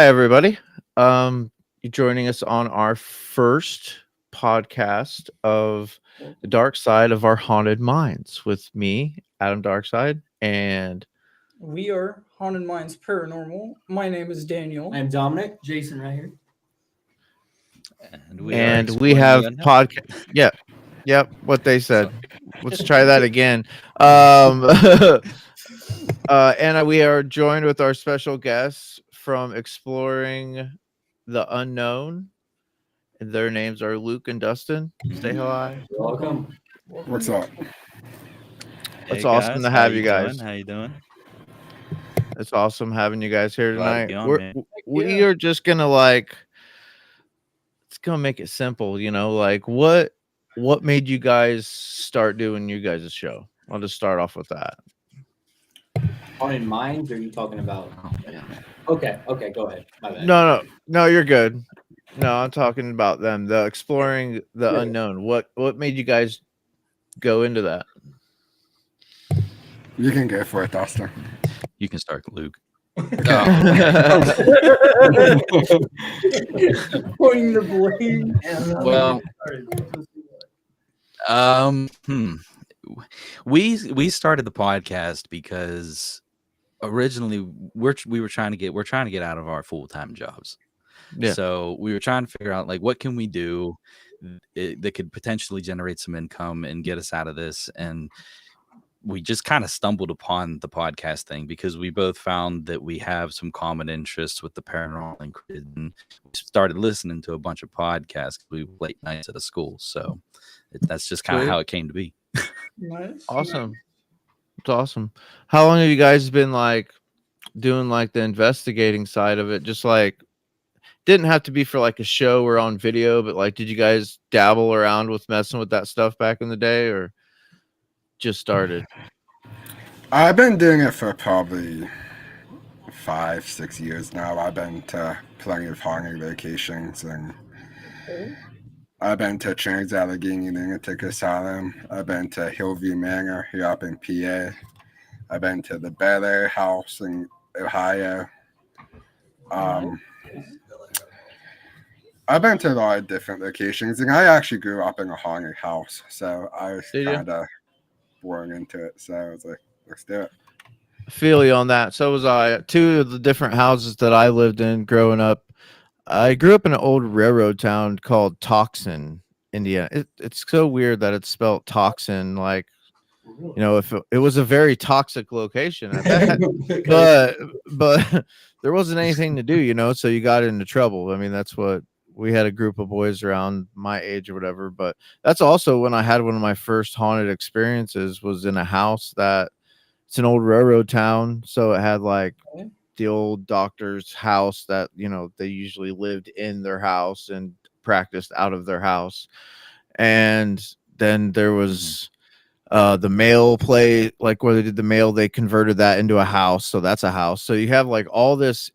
Hi, everybody. You're joining us on our first podcast of the dark side of our haunted minds with me, Adam Darkside, and We are Haunted Minds Paranormal. My name is Daniel. I'm Dominic. Jason right here. And we are and we exploring the have unknown. podcast. Yep, what they said. Let's try that again. And we are joined with our special guests from exploring the unknown. Their names are Luke and Dustin. Say hi. Welcome. What's up? It's Hey awesome guys, to how have you you guys. doing? How you doing? It's awesome having you guys here Glad to tonight. be on, man. We are just gonna it's gonna make it simple, what made you guys start doing you guys' show? I'll just start off with that. Haunted Minds? Or are you talking about? Oh, yeah. Okay. Go ahead. My bad. No, you're good. No, I'm talking about them. The exploring the Yeah. unknown. What made you guys go into that? You can go for it, Dustin. You can start, Luke. Pointing the blame. Well, we started the podcast because originally we're trying to get out of our full-time jobs. Yeah. So we were trying to figure out what can we do that could potentially generate some income and get us out of this. And we just kind of stumbled upon the podcast thing because we both found that we have some common interests with the paranormal and we started listening to a bunch of podcasts. We late nights at a school. So that's just kind of how it came to be. Nice. Awesome. It's awesome. How long have you guys been doing the investigating side of it? Just didn't have to be for a show or on video, but did you guys dabble around with messing with that stuff back in the day or just started? I've been doing it for probably 5-6 years now. I've been to plenty of haunted locations, and I've been to Trans Allegheny Lunatic Asylum. I've been to Hillview Manor here up in PA. I've been to the Bel Air House in Ohio. I've been to a lot of different locations, and I actually grew up in a haunted house, so I was kind of born into it. So I was like, let's do it. Feel you on that. So was I. Two of the different houses that I lived in growing up, I grew up in an old railroad town called Toxin, Indiana. It's so weird that it's spelled Toxin, if it was a very toxic location, I bet. but there wasn't anything to do, so you got into trouble. I mean, that's what we had, a group of boys around my age or whatever. But that's also when I had one of my first haunted experiences, was in a house it's an old railroad town. So it had the old doctor's house that, they usually lived in their house and practiced out of their house. And then there was the mail play, where they did the mail, they converted that into a house. So that's a house. So you have all this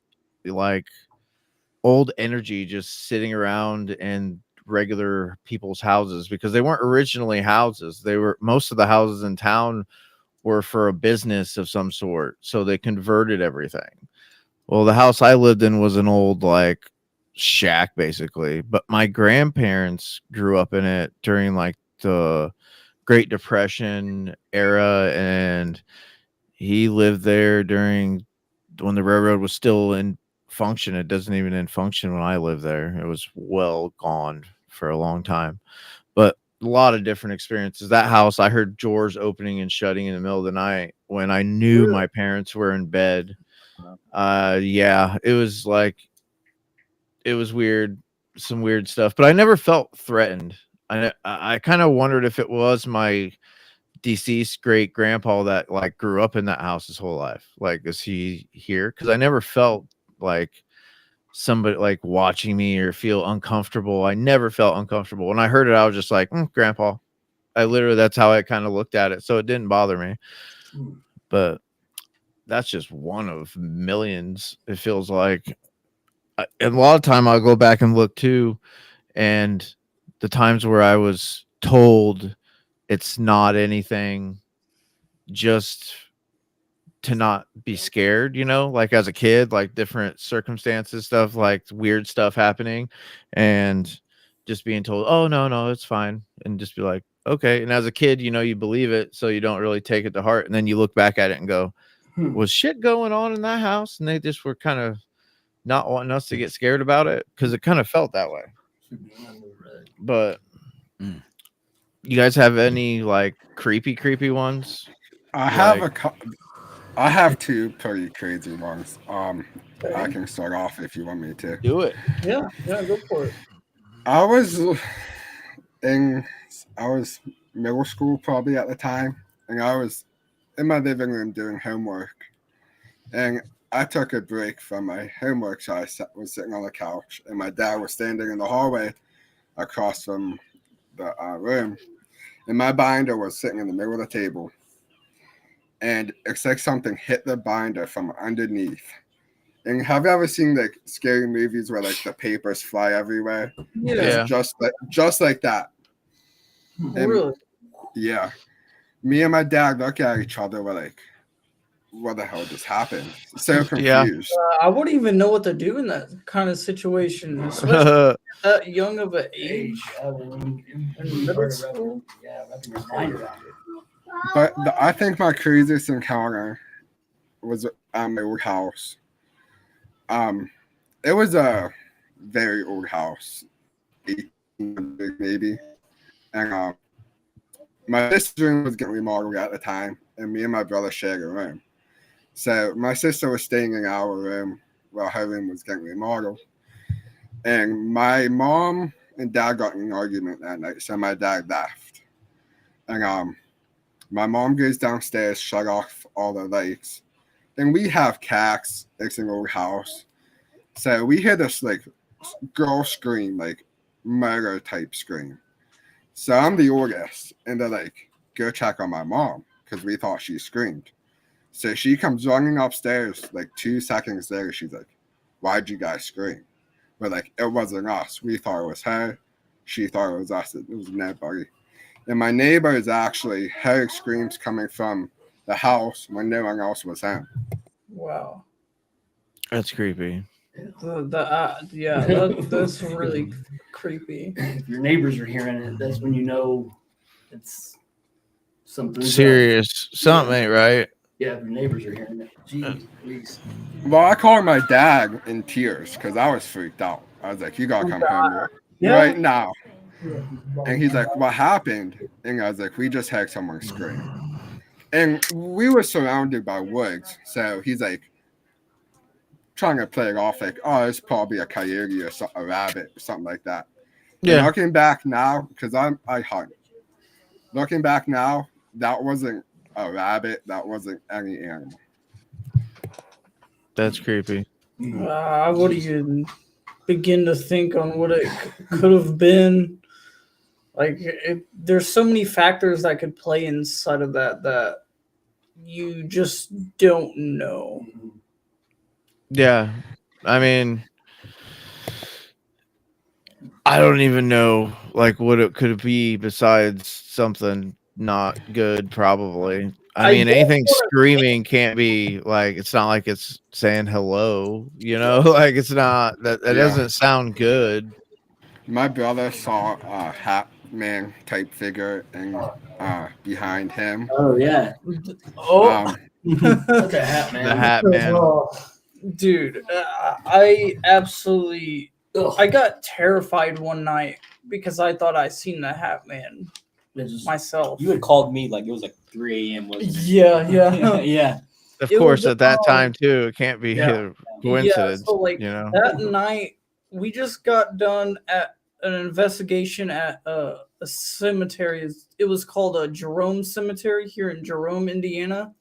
old energy just sitting around in regular people's houses, because they weren't originally houses. Most of the houses in town were for a business of some sort. So they converted everything. Well, the house I lived in was an old shack basically, but my grandparents grew up in it during the Great Depression era, and he lived there during when the railroad was still in function. It doesn't even in function when I lived there. It was well gone for a long time, but a lot of different experiences. That house, I heard doors opening and shutting in the middle of the night when I knew my parents were in bed. Yeah, it was weird, some weird stuff, but I never felt threatened. I kind of wondered if it was my deceased great grandpa that grew up in that house his whole life. Is he here? Because I never felt somebody watching me or feel uncomfortable. I never felt uncomfortable. When I heard it, I was just grandpa. That's how I kind of looked at it. So it didn't bother me. But that's just one of millions. It feels like. And a lot of time I'll go back and look too. And the times where I was told it's not anything, just to not be scared, like as a kid, like different circumstances, stuff like weird stuff happening, and just being told, oh no, it's fine, and just be like, okay. And as a kid, you believe it, so you don't really take it to heart, and then you look back at it and go, was shit going on in that house? And they just were kind of not wanting us to get scared about it, because it kind of felt that way. But you guys have any like creepy ones? I have two pretty crazy ones. I can start off if you want me to. Do it. Yeah, go for it. I was middle school probably at the time, and I was in my living room doing homework, and I took a break from my homework, so I was sitting on the couch, and my dad was standing in the hallway across from the room, and my binder was sitting in the middle of the table, and it's like something hit the binder from underneath. And have you ever seen like scary movies where like the papers fly everywhere? Yeah. It's just like that. And, Really? yeah. Me and my dad look at each other, we're like, what the hell just happened? So confused. I wouldn't even know what to do in that kind of situation, especially at that young of an age. In middle school. But I think my craziest encounter was at my old house. It was a very old house, 1800 maybe, and my sister's room was getting remodeled at the time, and me and my brother shared a room. So my sister was staying in our room while her room was getting remodeled, and my mom and dad got in an argument that night, so my dad left, and my mom goes downstairs, shut off all the lights, and we have cats. It's an old house. So we hear this like girl scream, like murder type scream. So I'm the oldest, and they're like, go check on my mom, because we thought she screamed. So she comes running upstairs, like 2 seconds later, she's like, why'd you guys scream? We're like, it wasn't us. We thought it was her. She thought it was us. It was nobody. And my neighbor is actually heard screams coming from the house when no one else was home. Wow. That's creepy. That's really creepy. If your neighbors are hearing it, that's when you know it's something Serious. Something ain't right. Yeah, if your neighbors are hearing it. Jeez, please. Well, I called my dad in tears because I was freaked out. I was like, you gotta come home right now. And he's like, what happened? And I was like, we just heard someone scream. And we were surrounded by woods. So he's like, trying to play it off like, oh, it's probably a coyote or a rabbit or something like that. Yeah. And looking back now, because I hunt. Looking back now, that wasn't a rabbit. That wasn't any animal. That's creepy. I wouldn't even begin to think on what it could have been. Like, there's so many factors that could play inside of that you just don't know. Yeah. I mean, I don't even know like what it could be besides something not good, probably. I mean, anything screaming can't be like, it's not like it's saying hello, like it's not that doesn't sound good. My brother saw a hat man type figure and behind him. Oh yeah. That's a hat man. The hat man. Dude, I absolutely I got terrified one night because I thought I seen the hat man myself. You had called me like it was like 3 a.m. wasn't it? Yeah. Yeah. Of course, at that time too, it can't be a coincidence. So that night we just got done at an investigation at a cemetery. It was called a Jerome Cemetery here in Jerome, Indiana.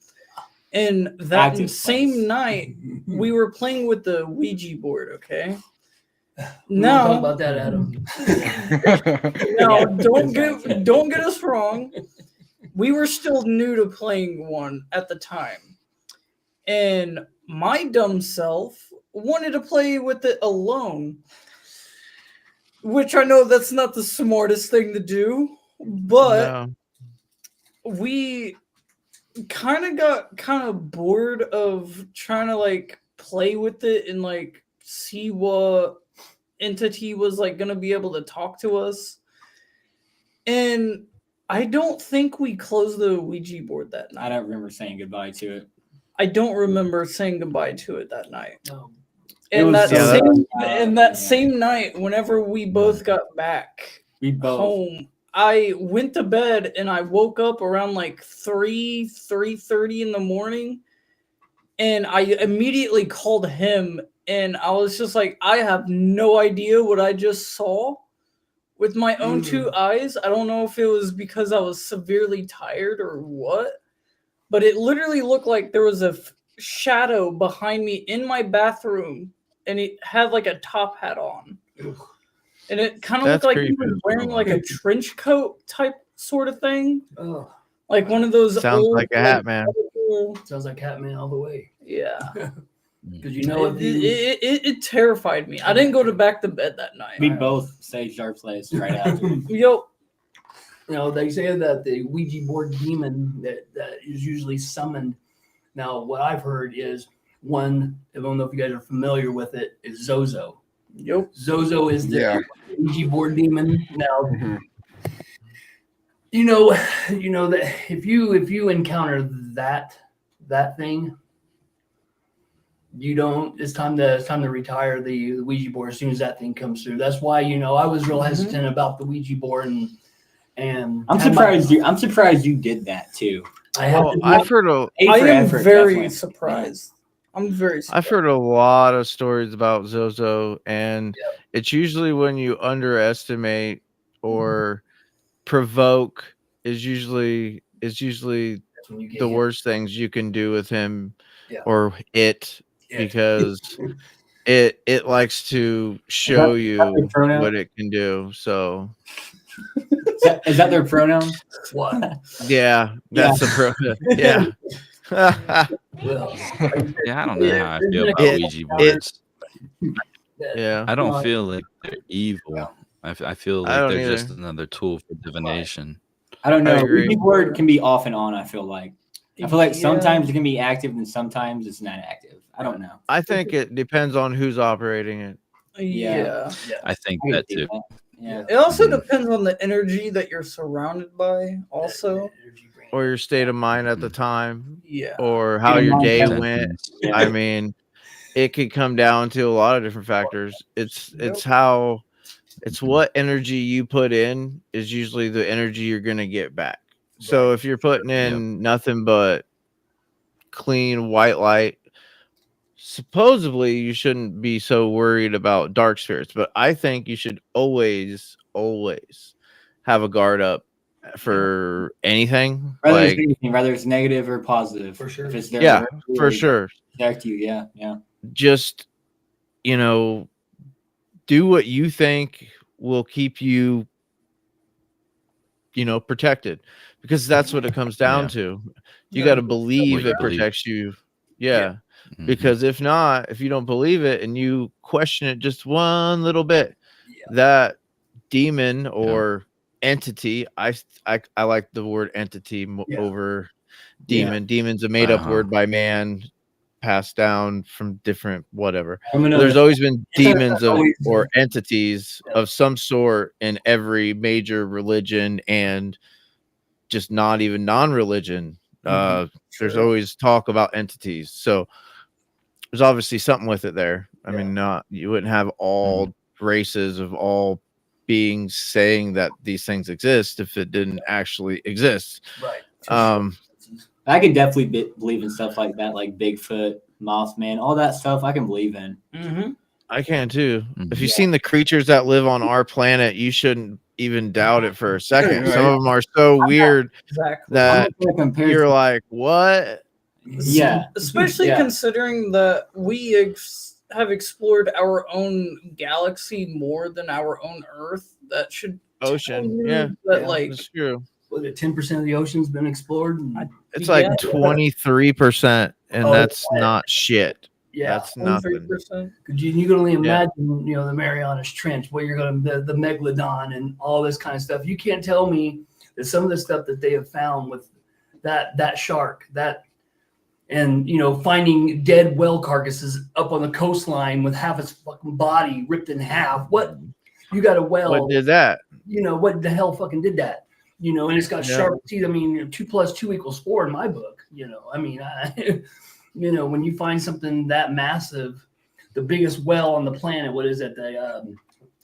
And that same night, we were playing with the Ouija board. Okay. Now, talk about that, Adam. Now, don't get us wrong. We were still new to playing one at the time, and my dumb self wanted to play with it alone. Which I know that's not the smartest thing to do, but we kind of got kind of bored of trying to like play with it and like see what entity was like gonna be able to talk to us. And I don't think we closed the Ouija board that I night. don't remember saying goodbye to it. I don't remember saying goodbye to it that night. No. And was that so- same yeah. that same night, whenever we both got back We both. home, I went to bed and I woke up around like 3:30 in the morning, and I immediately called him, and I was just like, I have no idea what I just saw with my own two eyes. I don't know if it was because I was severely tired or what, but it literally looked like there was a shadow behind me in my bathroom, and it had like a top hat on. And it kind of looked That's like he creepy. was wearing like a trench coat type sort of thing. Oh, Like one of those Sounds old, like a hat man. medical- sounds like Catman all the way. Yeah. Because you know if you It terrified me. I didn't go to back to bed that night. We both saged our place right after. Yo, you know, they say that the Ouija board demon that is usually summoned. Now, what I've heard is one, I don't know if you guys are familiar with it, is Zozo. yo, Zozo is the Yeah. Ouija board demon. Now, Mhm. you know that if you encounter that thing, you don't. It's time to retire the Ouija board as soon as that thing comes through. That's why I was real hesitant about the Ouija board and I'm surprised you. I'm surprised you did that too. I have Oh, to I've heard a A I for am effort, very definitely. surprised. I'm very surprised. I've heard a lot of stories about Zozo, and it's usually when you underestimate or provoke is usually that's when you get the hit. worst things you can do with him Yeah. or it, Yeah. because it likes to show their you pronoun? what it can do. So Is that their pronoun? What? yeah, that's the yeah. Well, Yeah, I don't know how I feel about It- Ouija boards. yeah. I don't feel like they're evil. I feel I like don't they're either. just another tool for divination. I don't I know. agree. Ouija board can be off and on. I feel like Yeah. sometimes it can be active and sometimes it's not active. I don't know. I think it depends on who's operating it. Yeah. I think I can that see too. that. Yeah. It also Mhm. depends on the energy that you're surrounded by. Also, Or your state of mind at the time, yeah. or how State of your mind, day yeah. went. Yeah. I mean, it could come down to a lot of different factors. It's what energy you put in is usually the energy you're gonna get back. So if you're putting in nothing but clean white light, supposedly you shouldn't be so worried about dark spirits. But I think you should always have a guard up for anything. Whether it's Like, anything, whether it's negative or positive. For sure. If it's there yeah, to for really sure. protect you. Yeah. Yeah. Just, do what you think will keep you, protected, because that's what it comes down Yeah. to. You got to believe you it believe. protects you. Yeah. Mhm. Because if not, if you don't believe it and you question it just one little bit, that demon or entity, I like the word entity over demon. Demon's a made up Uh-huh. word by man, passed down from different whatever. I'm gonna. There's always been demons Always. or entities of some sort in every major religion, and just not even non-religion. There's always talk about entities. So there's obviously something with it there. I mean, you wouldn't have all races of all beings saying that these things exist if it didn't actually exist. Right. I can definitely believe in stuff like that, like Bigfoot, Mothman, all that stuff. I can believe in. Mm-hmm. I can too. Mhm. If you've seen the creatures that live on our planet, you shouldn't even doubt it for a second. Right. Some of them are so weird Exactly. that I'm gonna compare you're to- like, what? yeah. Especially Yeah. considering that we have explored our own galaxy more than our own Earth. That should tell Ocean. you Yeah, that like that's true. Was it 10% of the ocean's been explored? It's Yeah. like 23%, and Oh, that's not shit. Yeah. That's nothing. 23%. Could you can only Yeah. imagine, the Marianas Trench, what you're going to, the Megalodon and all this kind of stuff. You can't tell me that some of the stuff that they have found with that shark, and finding dead whale carcasses up on the coastline with half its fucking body ripped in half. What you got a whale? What did that? What the hell fucking did that? And it's got Yeah. sharp teeth. I mean, 2 + 2 = 4 in my book. I mean, when you find something that massive, the biggest whale on the planet, what is it?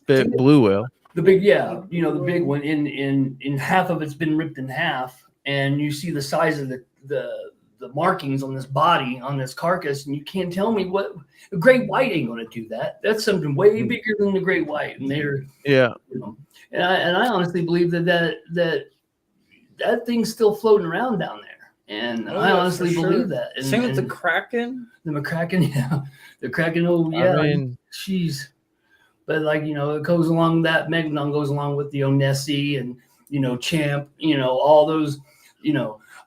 Bit blue whale. The big, the big one. In half of it's been ripped in half, and you see the size of the markings on this body, on this carcass, and you can't tell me what a great white ain't going to do that. That's something way bigger than the great white, and they're and I honestly believe that thing's still floating around down there, and I honestly believe that. And, same with the Kraken. The McCracken, yeah, the Kraken. Oh yeah, I mean, but it goes along that Megalodon goes along with Nessie and Champ, all those,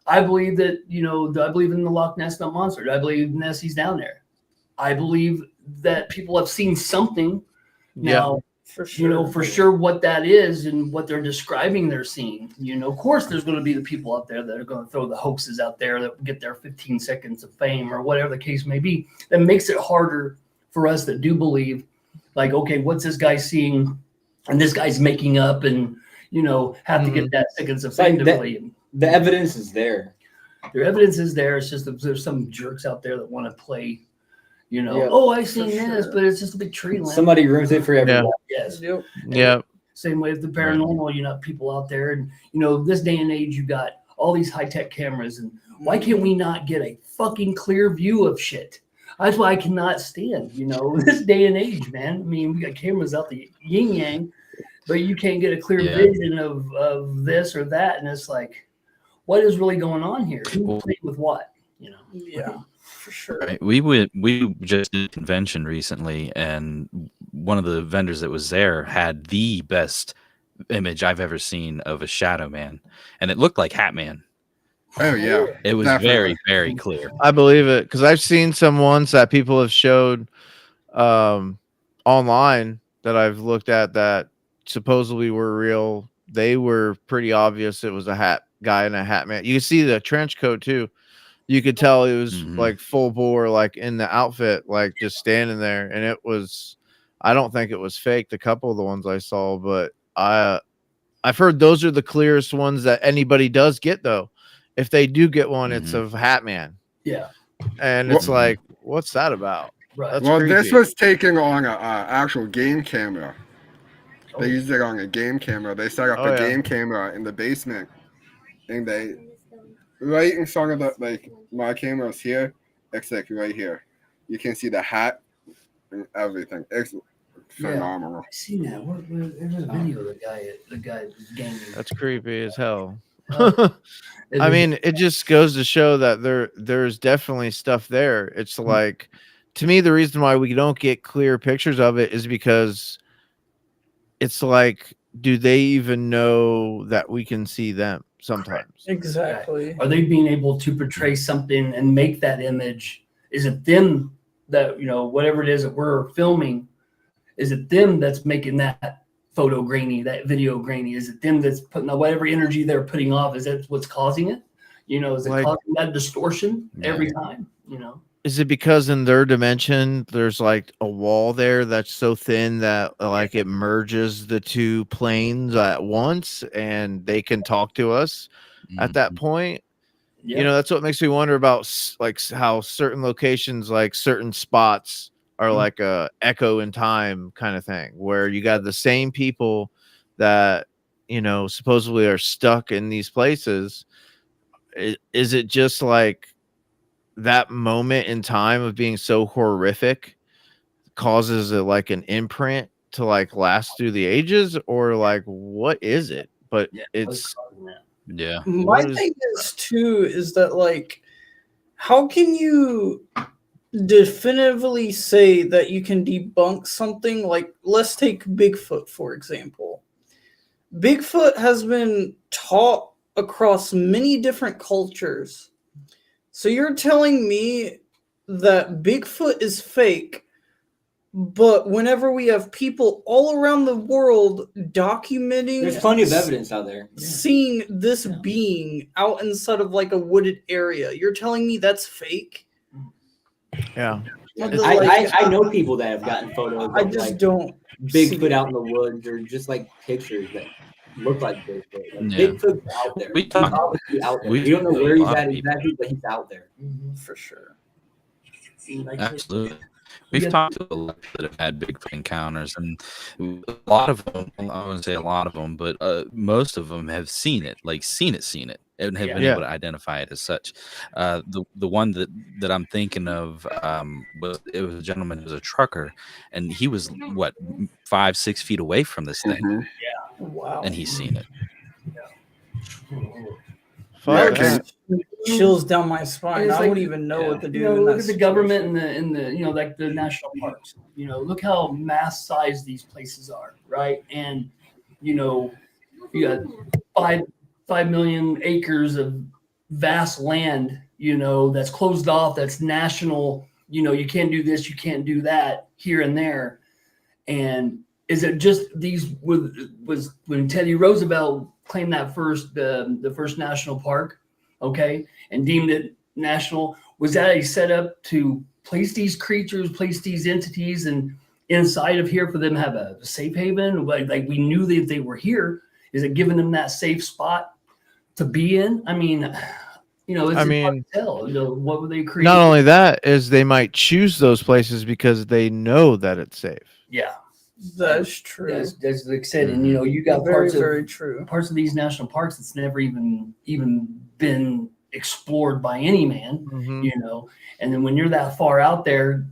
I believe that, I believe in the Loch Ness Monster. I believe Nessie's down there. I believe that people have seen something now, for sure. For sure what that is and what they're describing they're seeing. Of course, there's going to be the people out there that are going to throw the hoaxes out there that get their 15 seconds of fame or whatever the case may be. That makes it harder for us that do believe, like, okay, what's this guy seeing? And this guy's making up and, have to get that seconds of fame to believe. The evidence is there. Their evidence is there. It's just that there's some jerks out there that want to play, Yeah. oh, I've seen For this, sure. but it's just a big tree limb. Somebody ruins it for everyone. Yes. Yep. Yeah. Same way with the paranormal, people out there. And, this day and age, you got all these high-tech cameras. And why can't we not get a fucking clear view of shit? That's why I cannot stand, this day and age, man. I mean, we got cameras out the yin-yang, but you can't get a clear vision of this or that. And it's like, what is really going on here? Who played with what? Yeah, for sure. Right. We just did a convention recently, and one of the vendors that was there had the best image I've ever seen of a shadow man, and it looked like Hat Man. Oh yeah, It was definitely. very, very clear. I believe it because I've seen some ones that people have showed online that I've looked at that supposedly were real. They were pretty obvious it was a hat guy in a hat man. You can see the trench coat too. You could tell it was like full bore, like in the outfit, like just standing there. And it was, I don't think it was faked. A couple of the ones I saw, but I've heard those are the clearest ones that anybody does get though. If they do get one, it's of Hat Man. Yeah. And it's like, what's that about? Right. That's Well, creepy. this was taken on an actual game camera. They used it on a game camera. They set up a game camera in the basement, and they right in front of the my camera's here. It's like right here. You can see the hat and everything. It's phenomenal. I seen that. There's a video of the guy gaming. That's creepy as hell. It I is- mean, it just goes to show that there's definitely stuff there. It's like, to me, the reason why we don't get clear pictures of it is because it's like, do they even know that we can see them sometimes? Exactly. Are they being able to portray something and make that image? Is it them that, whatever it is that we're filming, is it them that's making that photo grainy, that video grainy? Is it them that's putting whatever energy they're putting off? Is that what's causing it? Is it causing that distortion every time? Is it because in their dimension there's like a wall there that's so thin that like it merges the two planes at once and they can talk to us at that point? Yeah. That's what makes me wonder about like how certain locations, like certain spots are like a echo in time kind of thing, where you got the same people that, supposedly are stuck in these places. Is it just like that moment in time of being so horrific causes it like an imprint to like last through the ages, or like what is it? But it's My thing is too is that like, how can you definitively say that you can debunk something? Like, let's take Bigfoot for example. Bigfoot has been taught across many different cultures. So you're telling me that Bigfoot is fake, But whenever we have people all around the world documenting, There's plenty of evidence out there. seeing this being out inside of like a wooded area, you're telling me that's fake? Yeah. I know people that have gotten photos I of just like don't. Bigfoot out in the woods, or just like pictures that look like Bigfoot. Like, Yeah. Bigfoot's out there. We He's talk- obviously out there. we We don't know talk to where a he's lot at of people. exactly, but he's out there. For sure. Like, Absolutely. We've talked to a lot that have had Bigfoot encounters, and a lot of them, I wouldn't say a lot of them, but most of them have seen it, seen it, and have been Yeah. able to identify it as such. The one that I'm thinking of was a gentleman who was a trucker, and he was 5-6 feet away from this thing, Mhm. Wow. and he's seen it. Fuck Yeah, that. Chills down my spine. And it's I like- wouldn't even know yeah. what to do. You know, in look that at the government situation. and the like the national parks. You know, look how mass sized these places are, right? And you know, you got 5 million acres of vast land, you know, that's closed off, that's national. You know, you can't do this, you can't do that here and there. And is it just these was when Teddy Roosevelt claimed that the first national park, okay, and deemed it national? Was that a setup to place these creatures, place these entities, and inside of here for them to have a safe haven? Like we knew that they were here. Is it giving them that safe spot to be in? I mean, you know, it's hard to tell. You know, what were they creating? Not only that is they might choose those places because they know that it's safe. Yeah, That's true. that's like I said, and you know, you got Very, parts of very true. these national parks that's never even been explored by any man, Mhm. you know. And then when you're that far out there,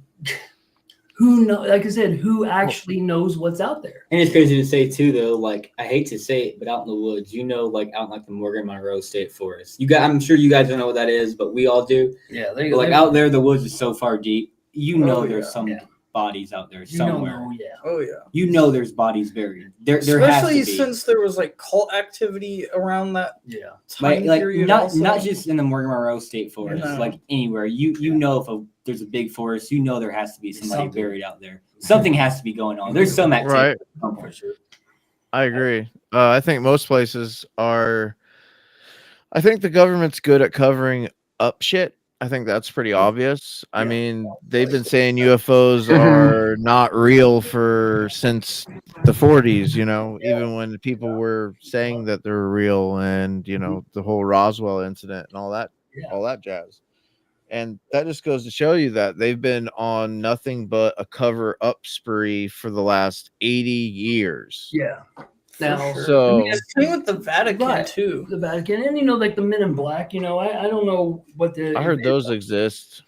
who know? Like I said, who actually knows what's out there? And it's crazy to say too, though. Like, I hate to say it, but out in the woods, you know, like out in like the Morgan Monroe State Forest. I'm sure you guys don't know what that is, but we all do. Yeah, But like out there, the woods is so far deep. You know, Oh, there's yeah. some Yeah. bodies out there you somewhere. know, yeah. Oh yeah. You know, there's bodies buried. There has to Especially be. since there was like cult activity around that Yeah. time Like period. not also. not just in the Morgan Monroe State Forest, No. like anywhere. You know, if there's a big forest, you know there has to be somebody Something. buried out there. Something has to be going on. There's some activity. Right. For sure. I agree. I think most places are. I think the government's good at covering up shit. I think that's pretty obvious. I Yeah. mean, they've been saying UFOs are not real since the 40s, you know, even when people were saying that they're real, and you know, the whole Roswell incident and all that jazz. And that just goes to show you that they've been on nothing but a cover up spree for the last 80 years. Yeah. Now, sure. So Same with the Vatican Right. too. the Vatican, and you know, like the Men in Black. You know, I don't know what the I heard those exist.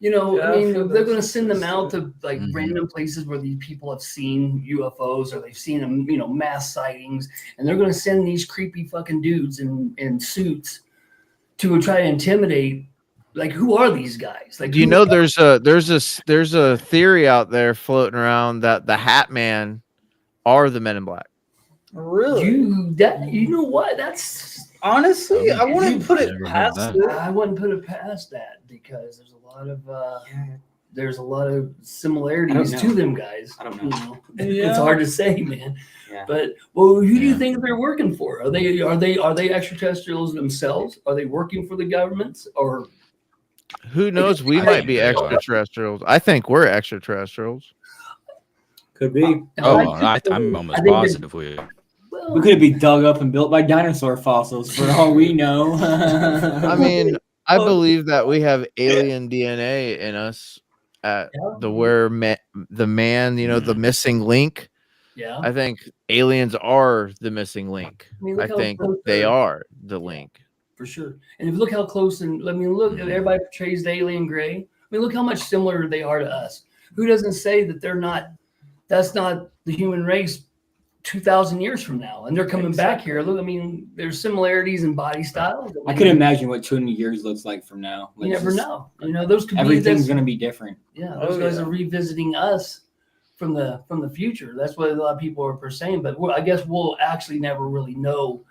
You know, Yeah, I I've mean, heard they're those going to send them too. out to like Mhm. random places where these people have seen UFOs or they've seen them, you know, mass sightings, and they're going to send these creepy fucking dudes in suits to try to intimidate. Like, who are these guys? Like, Do you who know are- there's a theory out there floating around that the Hat Man are the Men in Black? Really? you know what? That's Honestly, I wouldn't You've put it never heard past that. it. I wouldn't put it past that because there's a lot of similarities know. to them guys. I don't you know. Yeah. It's hard to say, man. Yeah. But well, who do you Yeah. think they're working for? Are they extraterrestrials themselves? Are they working for the governments? Or Who knows? We I might think be they are. extraterrestrials. I think we're extraterrestrials. Could be. I'm almost think positive we. well, We could be dug up and built by dinosaur fossils for all we know. I mean, I believe that we have alien DNA in us at the man, you know, the missing link. yeah. I think aliens are the missing link. I mean, I look how think close they they're- are the link. for sure. And if you look how close, and I mean, look, everybody portrays the alien gray. I mean, look how much similar they are to us. Who doesn't say that they're not? That's not the human race 2,000 years from now, and they're coming back here. Look, I mean, there's similarities in body styles. I could imagine what 20 years looks like from now. You Like, never just- know. You know, those could be Everything's that's- going to be different. Yeah, Oh, those guys yeah. are revisiting us from the future. That's what a lot of people are saying. But I guess we'll actually never really know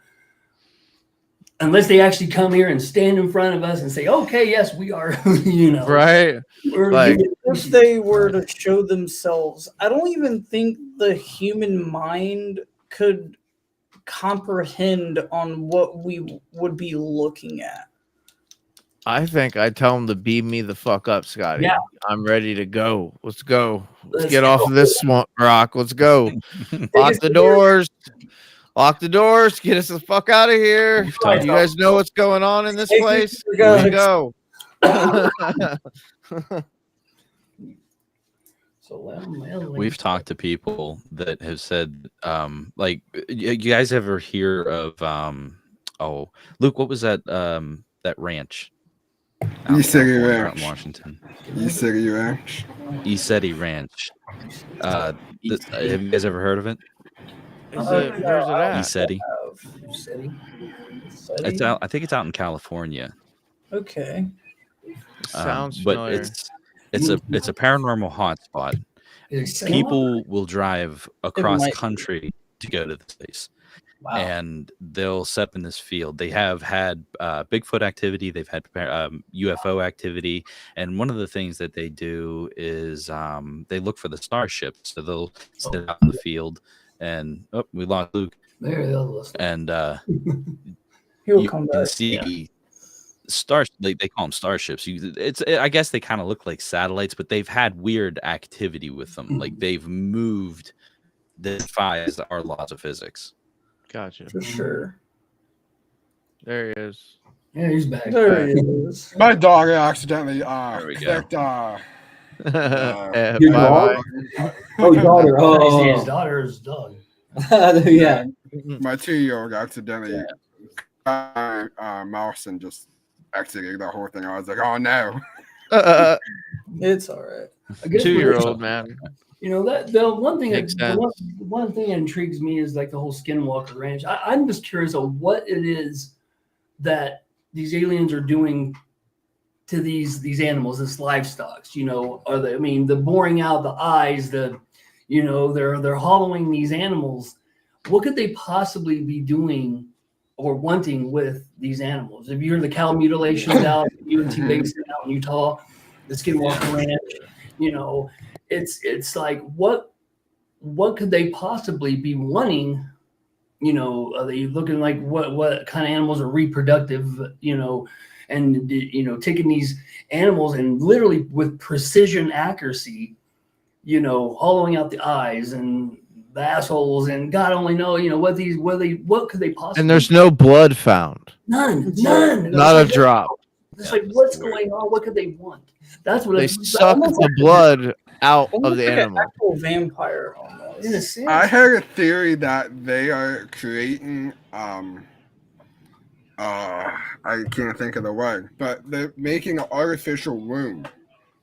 unless they actually come here and stand in front of us and say, "Okay, yes, we are." You know, Right? we're Like, if they were to show themselves, I don't even think the human mind could comprehend on what we would be looking at. I think I tell him to beam me the fuck up, Scotty. Yeah. I'm ready to go. Let's go. Let's Let's get off go. of this swamp rock. Let's go. Lock the doors. Lock the doors. Get us the fuck out of here. We've Do talked- you guys know what's going on in this Take place? your guns. Let's go. So We've talked to people that have said, like, you guys ever hear of, oh, Luke, what was that, that ranch? Out East City California, out Ranch. in Washington. East City Ranch. East City Ranch. Have you guys ever heard of it? Where's it at? East City. City. It's out. I think it's out in California. Okay. Sounds but familiar. it's a paranormal hotspot. People will drive across might be. country to go to this place. Wow. And they'll set up in this field. They have had Bigfoot activity. They've had UFO activity. And one of the things that they do is they look for the starships. So they'll sit out in the field and, oh, we lost Luke. There they are. And He'll you come can back. see stars. They call them starships. I guess they kind of look like satellites, but they've had weird activity with them. Like they've moved that defies our laws of physics. Gotcha. For sure. There he is. Yeah, he's back. There he is. My dog accidentally There we go. clicked Yeah, Your bye-bye. Oh, daughter. His Oh, daughter's dog. yeah. my 2-year-old accidentally got my mouse and just exited the whole thing. I was like, oh no. It's all right. I guess 2-year-old man. You know that the one thing Makes that one thing that intrigues me is like the whole Skinwalker Ranch. I'm just curious of what it is that these aliens are doing to these animals, this livestock. You know, are they? I mean, the boring out the eyes, they're hollowing these animals. What could they possibly be doing or wanting with these animals? Have you heard the cow mutilations out at UNT Basin out in Utah, the Skinwalker Ranch? You know. It's like what could they possibly be wanting? You know, are they looking like what kind of animals are reproductive? You know, and taking these animals and literally with precision accuracy, hollowing out the eyes and the assholes, and God only know, what could they possibly? And there's no blood found. none. Not a drop. It's like what's going on? What could they want? That's what They it's suck the blood out of Almost the like an animal. actual vampire almost. in a sense. I heard a theory that they are creating I can't think of the word, but they're making an artificial womb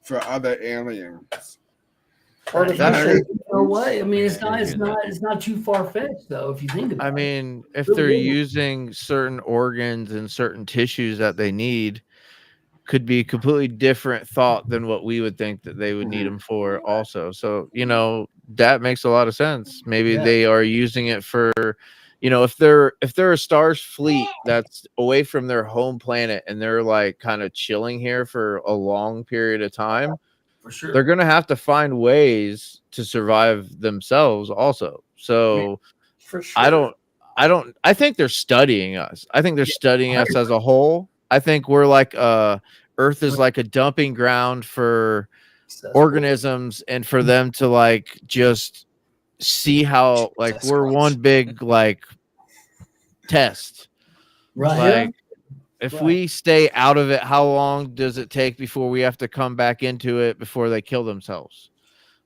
for other aliens. Artificial. You know what? I mean, it's not too far fetched though, if you think about it. I mean, if Really they're is. using certain organs and certain tissues that they need, could be completely different thought than what we would think that they would need them for also. So, that makes a lot of sense. Maybe Yeah. they are using it for, if they're a star's fleet that's away from their home planet and they're like kind of chilling here for a long period of time, For sure. they're going to have to find ways to survive themselves also. So For sure. I think they're studying us. I think they're studying us as a whole. I think we're like Earth is like a dumping ground for organisms and for them to like just see how like we're one big like test. Right. Like if we stay out of it, how long does it take before we have to come back into it before they kill themselves?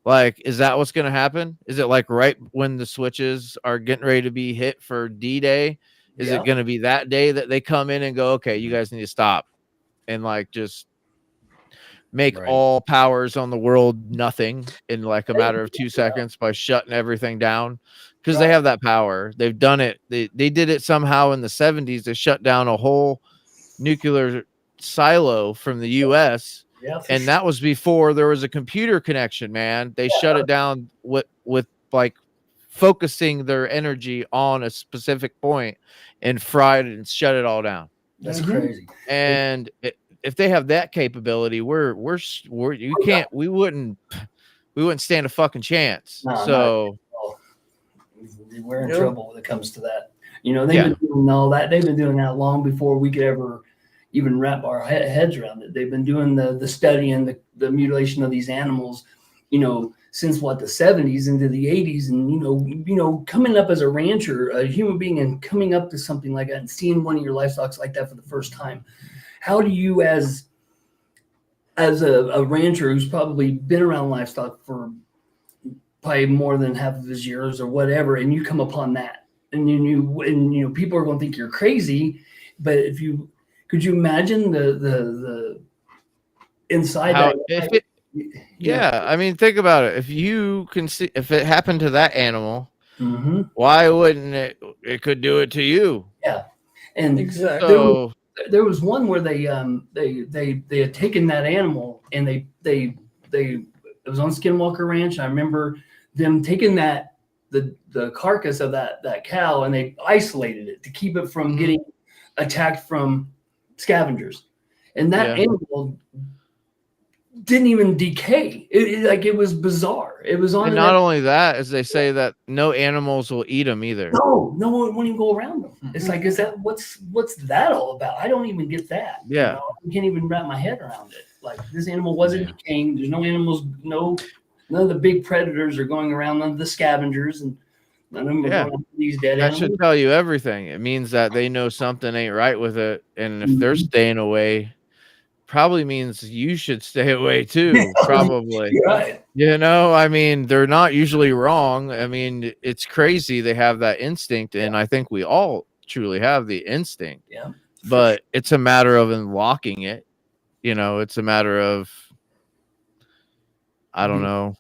Like, is that what's going to happen? Is it like right when the switches are getting ready to be hit for D-Day? Is it going to be that day that they come in and go, okay, you guys need to stop and like just make all powers on the world nothing in like a matter of 2 seconds by shutting everything down? Because they have that power. They've done it. They did it somehow in the 70s. They shut down a whole nuclear silo from the U.S. And that was before there was a computer connection, man. They shut it down with like focusing their energy on a specific point and fried it and shut it all down. That's crazy. And if they have that capability, we wouldn't stand a fucking chance. No, So we're in Nope. trouble when it comes to that. They've been doing all that. They've been doing that long before we could ever even wrap our heads around it. They've been doing the study and the mutilation of these animals, since the 70s into the 80s. And, coming up as a rancher, a human being, and coming up to something like that and seeing one of your livestock like that for the first time, how do you, as a rancher who's probably been around livestock for probably more than half of his years or whatever, and you come upon that, and people are going to think you're crazy, but could you imagine the inside how, that? I mean, think about it. If you can see, if it happened to that animal, Mm-hmm. why wouldn't it could do it to you? Yeah, and Exactly. So there was one where they had taken that animal and they it was on Skinwalker Ranch. I remember them taking the carcass of that cow, and they isolated it to keep it from getting attacked from scavengers, and that animal didn't even decay. It was bizarre. It was on. and not only that, as they say that no animals will eat them either. No one won't even go around them. It's like, is that what's that all about? I don't even get that. Yeah. I can't even wrap my head around it. Like, this animal wasn't decaying. There's no animals. None of the big predators are going around. None of the scavengers, and none of them are going after these dead That animals. should tell you everything. It means that they know something ain't right with it, and if they're staying away, probably means you should stay away too. Probably. Right. I mean, they're not usually wrong. I mean, it's crazy they have that instinct, and I think we all truly have the instinct. Yeah. But it's a matter of unlocking it. It's a matter of, I don't know,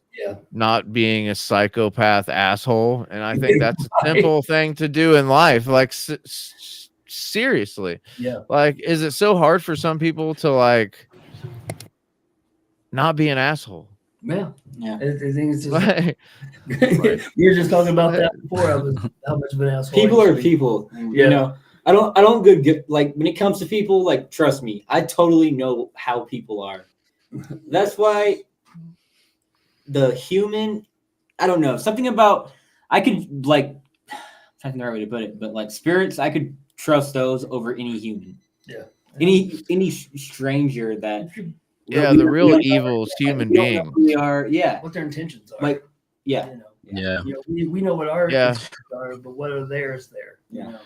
not being a psychopath asshole. And I think that's a simple thing to do in life. Like, seriously. Yeah. Like, is it so hard for some people to, like, not be an asshole? Yeah. Yeah. I think it's just, Like, we were just talking about that before. I was how much of an asshole. People I are used to be. people. Yeah. I don't get like, when it comes to people, like, trust me, I totally know how people are. That's why the human, I don't know, something about, I could, like, I'm trying to think the right way to put it, but like spirits, I could trust those over any human. Yeah. Any stranger that. the real evil is human being. We are, What their intentions are. Like, yeah. Yeah. We know what our Yeah. intentions are, but what are theirs there? Yeah.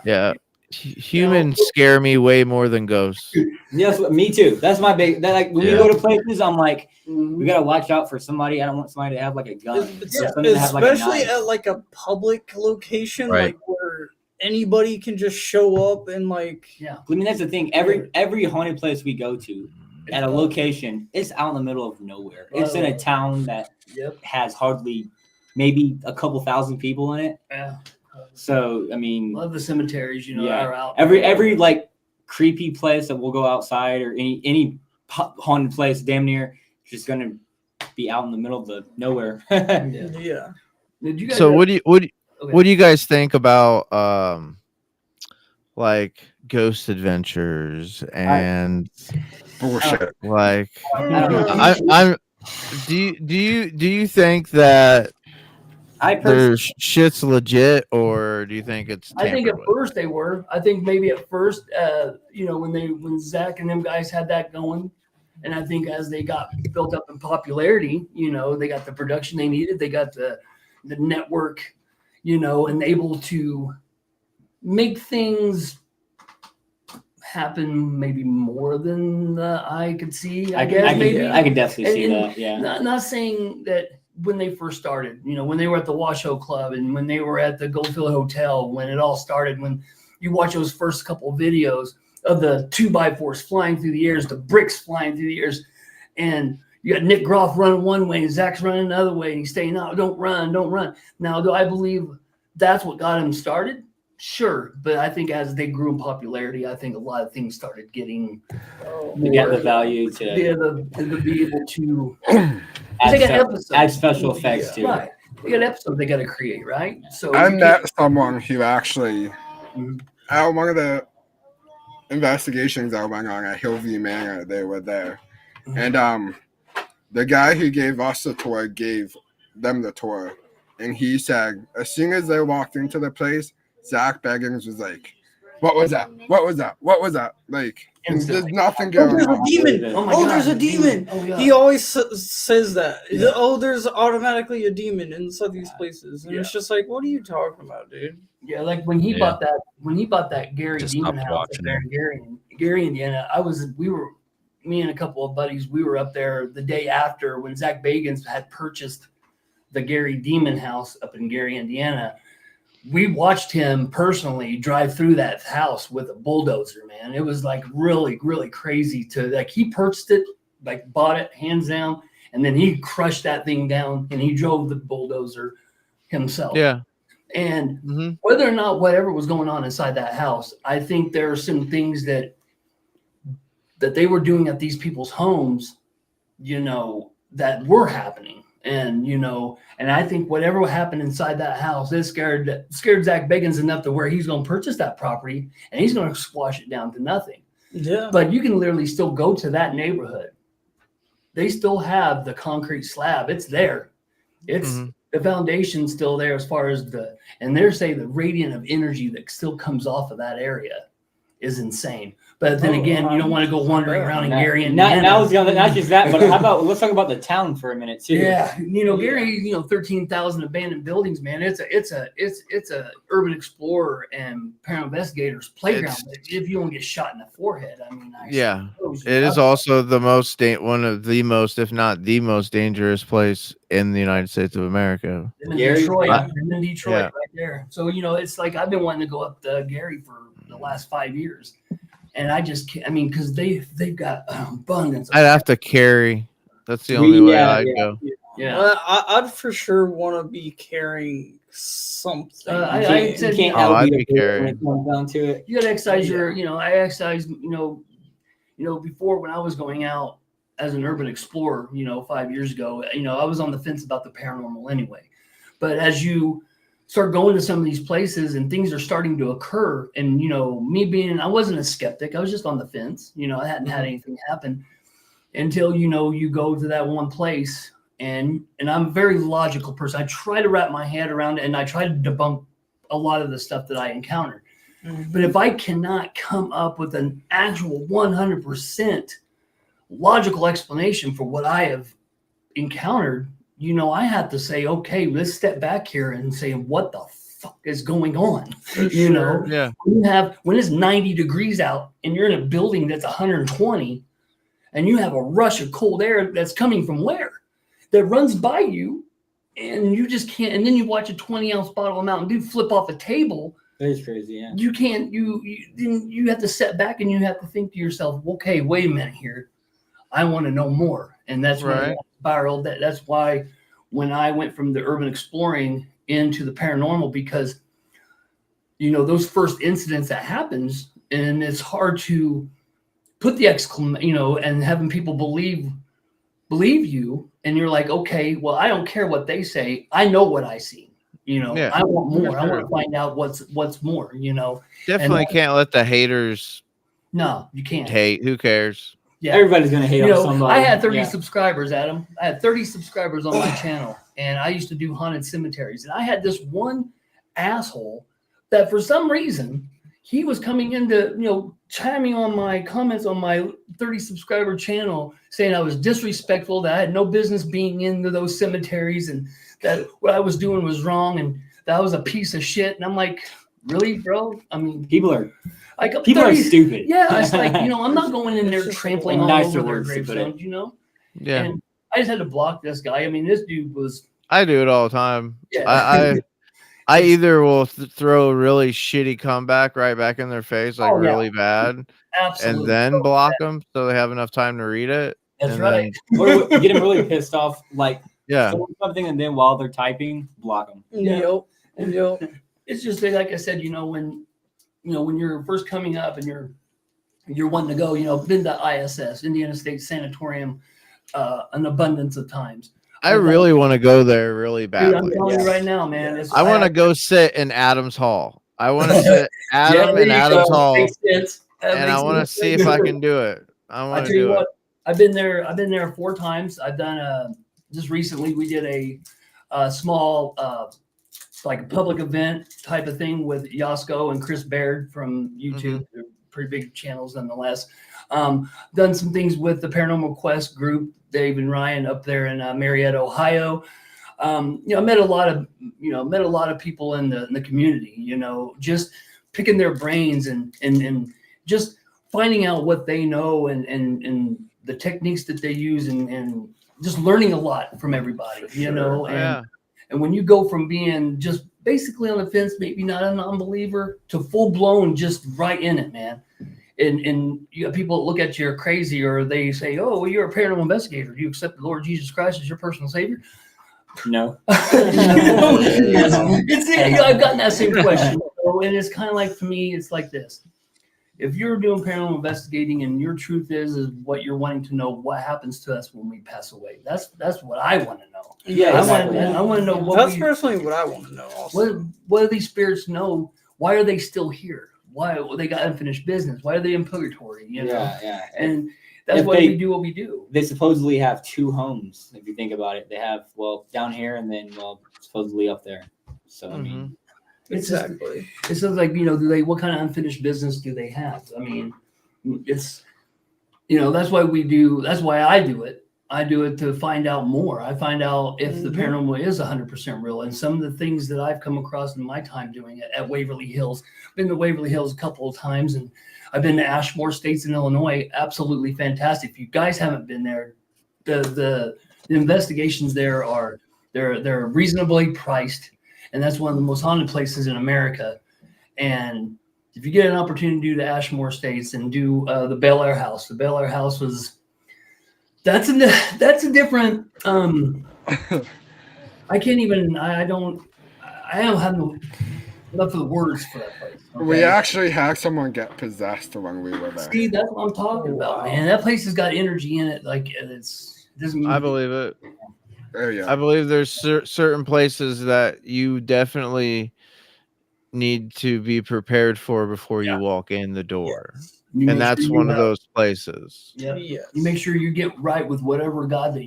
Yeah. Humans scare me way more than ghosts. Yes, me too. That's my big. That, like, when we go to places, I'm like, Mhm. we gotta watch out for somebody. I don't want somebody to have like a gun, Especially at like a public location, Right. like where anybody can just show up and like. Yeah. I mean, that's the thing. Every haunted place we go to, at a location, it's out in the middle of nowhere. It's in a town that has hardly, maybe a couple thousand people in it. Yeah. So I mean, Love the cemeteries, are out. every like creepy place that we'll go outside, or any haunted place, damn near just gonna be out in the middle of the nowhere. Yeah. Did you guys So ever- what do you guys think about like ghost adventures and Bullshit. like I don't know. I'm do you think that I personally, their shit's legit, or do you think it's I think at tampered with? first they were. I think maybe at first, when Zach and them guys had that going, and I think as they got built up in popularity, they got the production they needed, they got the network, and able to make things happen maybe more than the eye could see. I guess maybe I can definitely see And- that. Yeah. Not saying that when they first started, when they were at the Washoe Club and when they were at the Goldfield Hotel, when it all started, when you watch those first couple of videos of the 2x4s flying through the airs, the bricks flying through the airs, and you got Nick Groff running one way and Zach's running another way, and he's saying, "No, don't run." Now, do I believe that's what got him started? Sure, but I think as they grew in popularity, I think a lot of things started getting You get the value to to be able to add, they got stuff- episodes. add special effects to it. Right. They got episodes they got to create, right? So I you met someone who actually, at one of the investigations that went on at Hillview Manor, they were there. And the guy who gave us the tour gave them the tour. And he said, as soon as they walked into the place, Zach Beggins was like, what was that? What was that? What was that? Like, there's nothing Oh, going there's a on. demon. Oh my Oh, God, there's a a demon. demon. Oh, yeah. He always says that. Yeah. Oh, there's automatically a demon inside these places, and Yeah. it's just like, what are you talking about, dude? Yeah, like when he Yeah. bought that Gary Just Demon stopped house up watching there in Gary, Indiana. Me and a couple of buddies, we were up there the day after when Zach Bagans had purchased the Gary Demon house up in Gary, Indiana. We watched him personally drive through that house with a bulldozer, man. It was like really, really crazy to like he purchased it, like bought it hands down, and then he crushed that thing down and he drove the bulldozer himself. Yeah. And hmm whether or not whatever was going on inside that house, I think there are some things that they were doing at these people's homes, you know, that were happening. And, you know, and I think whatever happened inside that house, it scared Zach Bagans enough to where he's going to purchase that property and he's going to squash it down to nothing. Yeah. But you can literally still go to that neighborhood. They still have the concrete slab. It's there. It's the foundation's still there as far as and they're saying the radiant of energy that still comes off of that area is insane. But then again, you don't want to go wandering around in Gary, Indiana. Not just that, but how about let's talk about the town for a minute too. Yeah, you know, Gary, you know, 13,000 abandoned buildings, man. It's a urban explorer and paranormal investigators playground. If you don't get shot in the forehead, I mean, Yeah, it is also the most one of the most, if not the most dangerous place in the United States of America. in Gary, Detroit, yeah. in Detroit, right there. So you know, it's like I've been wanting to go up to Gary for the last 5 years. And I just can't, I mean, because they've got abundance. I'd have to carry. That's the only way I'd go. Yeah. Well, I'd for sure want to be carrying something. I said, you can't Oh, I'd help be when carrying. it comes down to it. you got to exercise your, you know, I exercise, you know, before when I was going out as an urban explorer, you know, 5 years ago, you know, I was on the fence about the paranormal anyway. But as you start going to some of these places and things are starting to occur, and you know, I wasn't a skeptic, I was just on the fence, you know, I hadn't had anything happen until, you know, you go to that one place, and I'm a very logical person. I try to wrap my head around it and I try to debunk a lot of the stuff that I encounter. But if I cannot come up with an actual 100% logical explanation for what I have encountered, you know, I have to say, okay, let's step back here and say, what the fuck is going on? You know, Yeah. when it's 90 degrees out and you're in a building that's 120 and you have a rush of cold air that's coming from where? That runs by you and you just can't, and then you watch a 20-ounce bottle of Mountain Dew flip off a table. That is crazy, yeah. You can't, you have to step back and you have to think to yourself, okay, wait a minute here. I want to know more. And that's when I spiraled. That's why when I went from the urban exploring into the paranormal, because, you know, those first incidents that happens, and it's hard to put the exclamation, you know, and having people believe you. And you're like, okay, well, I don't care what they say. I know what I see. You know, I want more. I want to find out what's more, you know. Definitely can't let the haters No, you can't. hate. Who cares? Yeah. Everybody's gonna hate You on know, somebody. I had 30 Yeah. subscribers, Adam. I had 30 subscribers on my channel, and I used to do haunted cemeteries. And I had this one asshole that for some reason he was coming into, you know, chiming on my comments on my 30 subscriber channel, saying I was disrespectful, that I had no business being into those cemeteries, and that what I was doing was wrong, and that I was a piece of shit. And I'm like, really, bro? I mean, People are like people are stupid. Yeah, it's like, you know, I'm not going in there trampling all Nicer over their words to put it. gravestones, you know? Yeah. And I just had to block this guy. I mean, this dude was, I do it all the time. yeah. I either will throw a really shitty comeback right back in their face, like Oh, yeah. really bad, Absolutely. and then block them so they have enough time to read it. That's and right. Or get them really pissed off, like Yeah. something, and then while they're typing, block them. Yeah. Yep. It's just like I said, you know, when you're first coming up and you're wanting to go, you know, been to ISS, Indiana State Sanatorium, an abundance of times. I really want to go there really Dude, I'm badly. telling you right now, man. I want to go sit in Adams Hall. I want to sit Adam in Adams Hall. Makes sense. and I want to see if I can do it. I I want tell to you do what, it. I've been there 4 times. I've done just recently we did a small like a public event type of thing with Yasko and Chris Baird from YouTube. They're pretty big channels nonetheless. Done some things with the Paranormal Quest group, Dave and Ryan up there in Marietta, Ohio. I met a lot of people in the community, just picking their brains and just finding out what they know and the techniques that they use and just learning a lot from everybody, and when you go from being just basically on the fence, maybe not a non-believer, to full blown, just right in it, man. And you have people that look at you are crazy, or they say, "Oh, well, you're a paranormal investigator. Do you accept the Lord Jesus Christ as your personal savior?" No. I've gotten that same question, and it's kind of like, for me, it's like this: if you're doing paranormal investigating and your truth is what you're wanting to know, what happens to us when we pass away? That's what I want to know. Yeah, exactly. I want to know what That's personally what I want to know. Also, what do these spirits know? Why are they still here? Why they got unfinished business? Why are they in purgatory? Yeah. And that's why we do what we do. They supposedly have 2 homes. If you think about it, they have down here and then supposedly up there. So I mean, it's just like what kind of unfinished business do they have? I mean, it's that's why we do. That's why I do it. I do it to find out more. I find out if the paranormal is 100% real. And some of the things that I've come across in my time doing it at Waverly Hills. I've been to Waverly Hills a couple of times, and I've been to Ashmore States in Illinois. Absolutely fantastic. If you guys haven't been there, the investigations there they're reasonably priced, and that's one of the most haunted places in America. And if you get an opportunity to do the Ashmore States and do the Bel Air House, was. That's a different. I can't even. I don't have enough of the words for that place. Okay? We actually had someone get possessed when we were there. See, that's what I'm talking about, man. That place has got energy in it. Like it doesn't mean. I believe it. Oh, yeah. I believe there's certain places that you definitely need to be prepared for before you walk in the door. And that's one of those places. Yeah. Yes. You make sure you get right with whatever God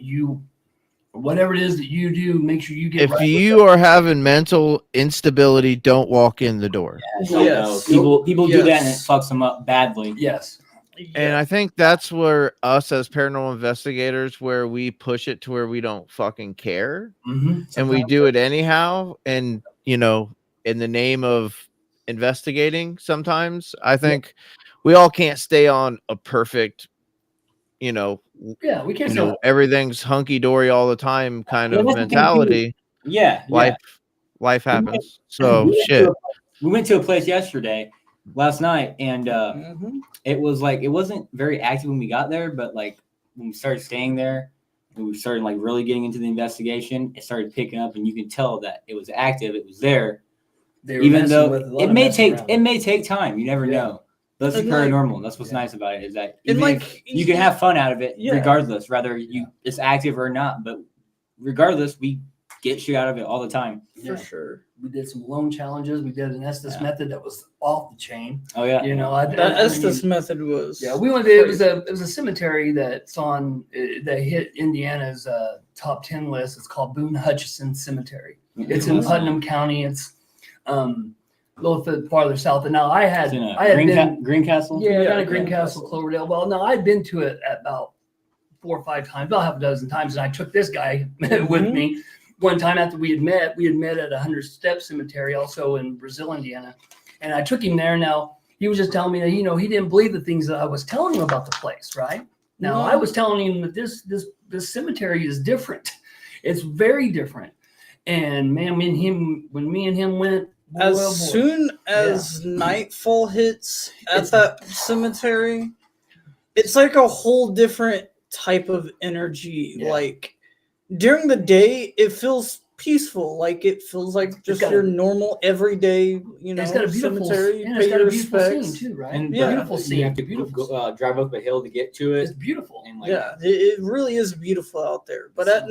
whatever it is that you do, make sure you get if right. If you are having mental instability, don't walk in the door. Yes. People do that and it fucks them up badly. Yes. And I think that's where us as paranormal investigators, where we push it to where we don't fucking care. And we do it anyhow. And, in the name of investigating, sometimes I think we all can't stay on a perfect, we can't everything's hunky dory all the time kind of mentality. Life happens. So shit. We went to a place last night, and it was like, it wasn't very active when we got there, but like when we started staying there and we started like really getting into the investigation, it started picking up, and you can tell that it was active, it was there. Even though it may take time, you never know. That's the paranormal. That's what's nice about it, is that you can have fun out of it regardless, whether it's active or not. But regardless, we get shit out of it all the time. For sure. We did some loan challenges. We did an Estes method that was off the chain. Oh yeah. That Estes method was. Yeah, we went. It was a cemetery that's on that hit Indiana's top 10 list. It's called Boone Hutchinson Cemetery. It's in Putnam County. It's a little bit farther south. And now I had been Greencastle. Yeah, Greencastle, Cloverdale. Well, no, I'd been to it about 4 or 5 times, about half a dozen times, and I took this guy with me. One time after we had met at 100 Step Cemetery, also in Brazil, Indiana, and I took him there. Now he was just telling me that he didn't believe the things that I was telling him about the place. Right now, I was telling him that this cemetery is different. It's very different. And man, when me and him went, soon as nightfall hits at that cemetery, it's like a whole different type of energy. Yeah. Like during the day, it feels peaceful. Like it feels like just your normal everyday, it's got a beautiful cemetery. It's got a beautiful scene too, right? And beautiful scene. You have to go, drive up a hill to get to it. It's beautiful. And it really is beautiful out there. But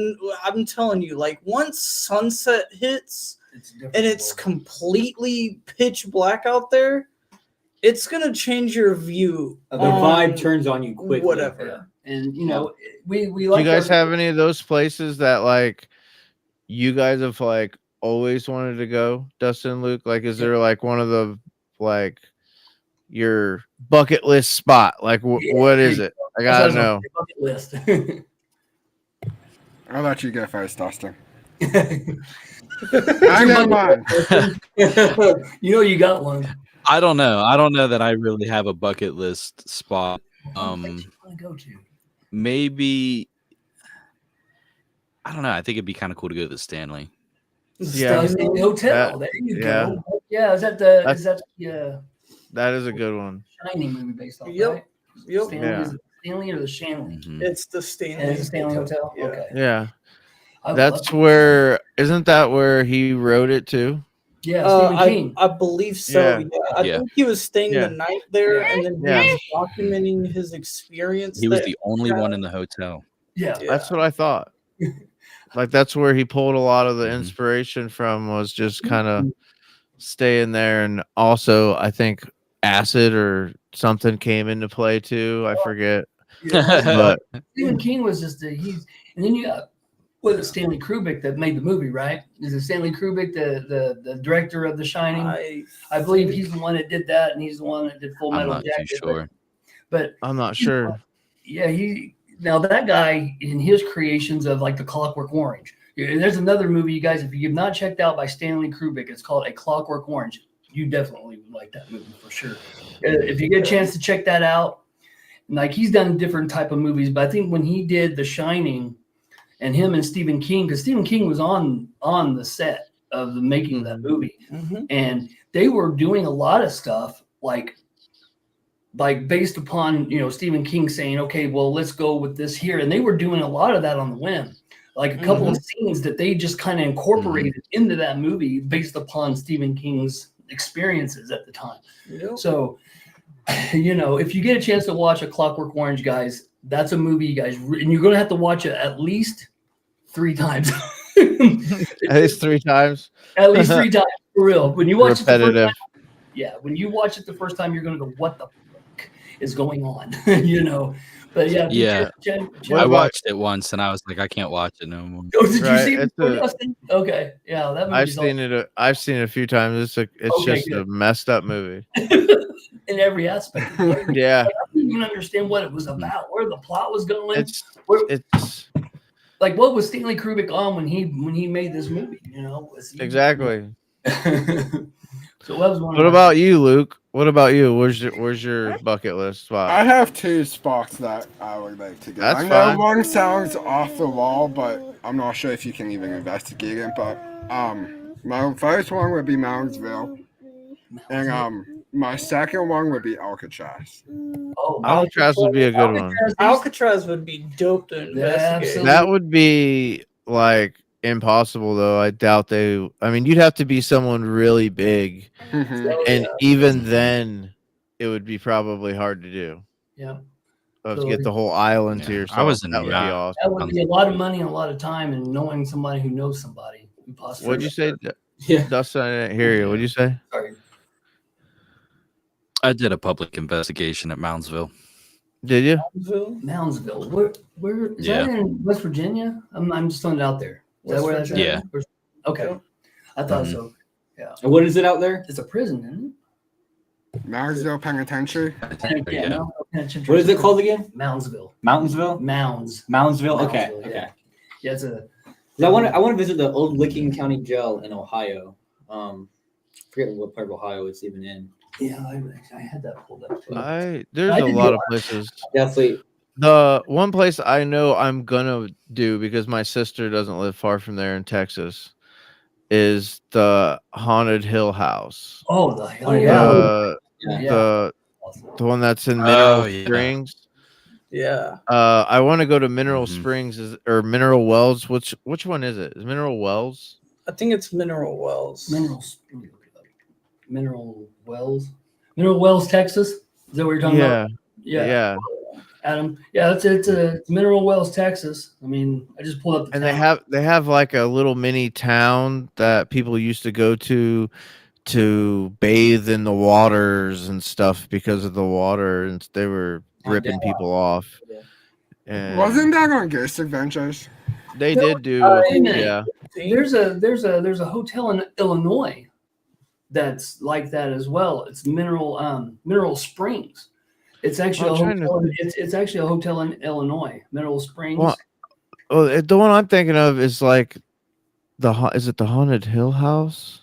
I'm telling you, like once sunset hits and it's completely pitch black out there, it's gonna change your view. The on vibe turns on you quickly. Whatever. And you know, we Do like. you guys our- have any of those places that like you guys have like always wanted to go, Dustin and Luke? Like, is there like one of the like your bucket list spot? Like, what is it? I gotta That's on know. my bucket list. I'll let you go first, Dustin. I I got mine. You know, you got one. I don't know. I don't know that I really have a bucket list spot. What place you want to go to? Maybe I don't know. I think it'd be kind of cool to go to the Stanley. Yeah. Stanley Hotel. That- There you yeah. go. Yeah, is that the That is a good one. Shining movie based on? Yep. Right? Yep. Stanley, Yeah. is it Stanley or the Shanley? Mhm. It's the Stanley. And it's a Stanley Hotel. Yeah. Okay. Yeah, I would that's love- where. Isn't that where he wrote it too? Yeah, Stephen King. I believe so. Yeah. Yeah. I Yeah. think he was staying Yeah. the night there, and then Yeah. he was documenting his experience. He was that- the only one in the hotel. Yeah. Yeah. That's what I thought. Like that's where he pulled a lot of the Mhm. inspiration from. Was just kind of staying there, and also I think acid or something came into play too. I forget, Yeah. but Stephen King was just he's, and then you got was it Stanley Kubrick that made the movie, right? Is it Stanley Kubrick, the director of The Shining? I believe he's the one that did that, and he's the one that did Full I'm Metal not too Jacket. sure. But I'm not sure. yeah, now that guy in his creations of like the Clockwork Orange. And there's another movie, you guys, if you have not checked out by Stanley Kubrick, it's called A Clockwork Orange. You definitely would like that movie for sure. If you get a chance to check that out, like he's done different type of movies, but I think when he did The Shining, and him and Stephen King, because Stephen King was on the set of the making of that movie, Mhm. and they were doing a lot of stuff like based upon Stephen King saying, okay, well, let's go with this here, and they were doing a lot of that on the whim, like a couple of scenes that they just kind of incorporated into that movie based upon Stephen King's experiences at the time. Yep. So, if you get a chance to watch A Clockwork Orange, guys, that's a movie you guys, and you're going to have to watch it at least 3 times. At least 3 times. At least 3 times, for real. When you watch it the first Repetitive. time, when you watch it the first time, you're going to go, what the fuck is going on? But yeah. Yeah. What I about- watched it once and I was like, I can't watch it no more. Oh, did Right, you see it? it's before, a- Dustin? Okay. Yeah, that I've movie's seen it. I've seen it a few times. It's Okay, just a good. messed up movie. in every aspect. Yeah, I didn't even understand what it was about, where the plot was going. it's Like, what was Stanley Kubrick on when he made this movie? Was he- exactly. So that was one. What about you, Luke? What about you? Where's your bucket list spot? I have 2 spots that I would like to go. That's I know fine. one sounds off the wall, but I'm not sure if you can even investigate it. But my first one would be Moundsville, and my second one would be Alcatraz. Oh, Alcatraz would be a good one. Alcatraz would be dope to investigate. absolutely. That would be like impossible, though. I doubt they. I mean, you'd have to be someone really big, Mhm. and even then, it would be probably hard to do. Yeah. To get the whole island to Yeah, I yourself. was in that would be that. awesome. That would be a lot of money and a lot of time, and knowing somebody who knows somebody. Who possibly What'd you say, Yeah. Dustin? I didn't hear you. What'd you say? Sorry. I did a public investigation at Moundsville. Did you? Moundsville. Where is Yeah. that in West Virginia? I'm just throwing it out there. Is that West where that's at? Virginia. Okay. Yeah. I thought Mhm. so. And what is it out there? It's a prison, isn't Moundsville Penitentiary. it? Yeah. no, penitentiary. What is it called again? Moundsville. Mountains,ville? Mounds. Moundsville? Okay. Moundsville, Okay. Yeah, it's a. 'Cause I want to visit the old Licking County Jail in Ohio. Forget what part of Ohio it's even in. Yeah, I had that pulled up. Too. There's I a did lot go- of places. Definitely. The one place I know I'm gonna do because my sister doesn't live far from there in Texas is the Haunted Hill House. Oh, The one that's in Mineral Oh, yeah. Springs. Yeah. I want to go to Mineral Mhm. Springs or Mineral Wells. Which one is it? Is Mineral Wells? I think it's Mineral Wells. Mineral Wells, Texas. Is that what you're talking about? Yeah. Adam. Yeah, it's Mineral Wells, Texas. I mean, I just pulled up the And town. they have like a little mini town that people used to go to to bathe in the waters and stuff because of the water, and they were ripping people off. Yeah. And Wasn't that on Ghost Adventures? they No, did do, wait a minute. yeah. There's a hotel in Illinois that's like that as well. It's Mineral Springs. It's actually I'm a trying to- hotel. It's actually a hotel in Illinois, Mineral Springs. Well, Oh, the one I'm thinking of is like is it the Haunted Hill House?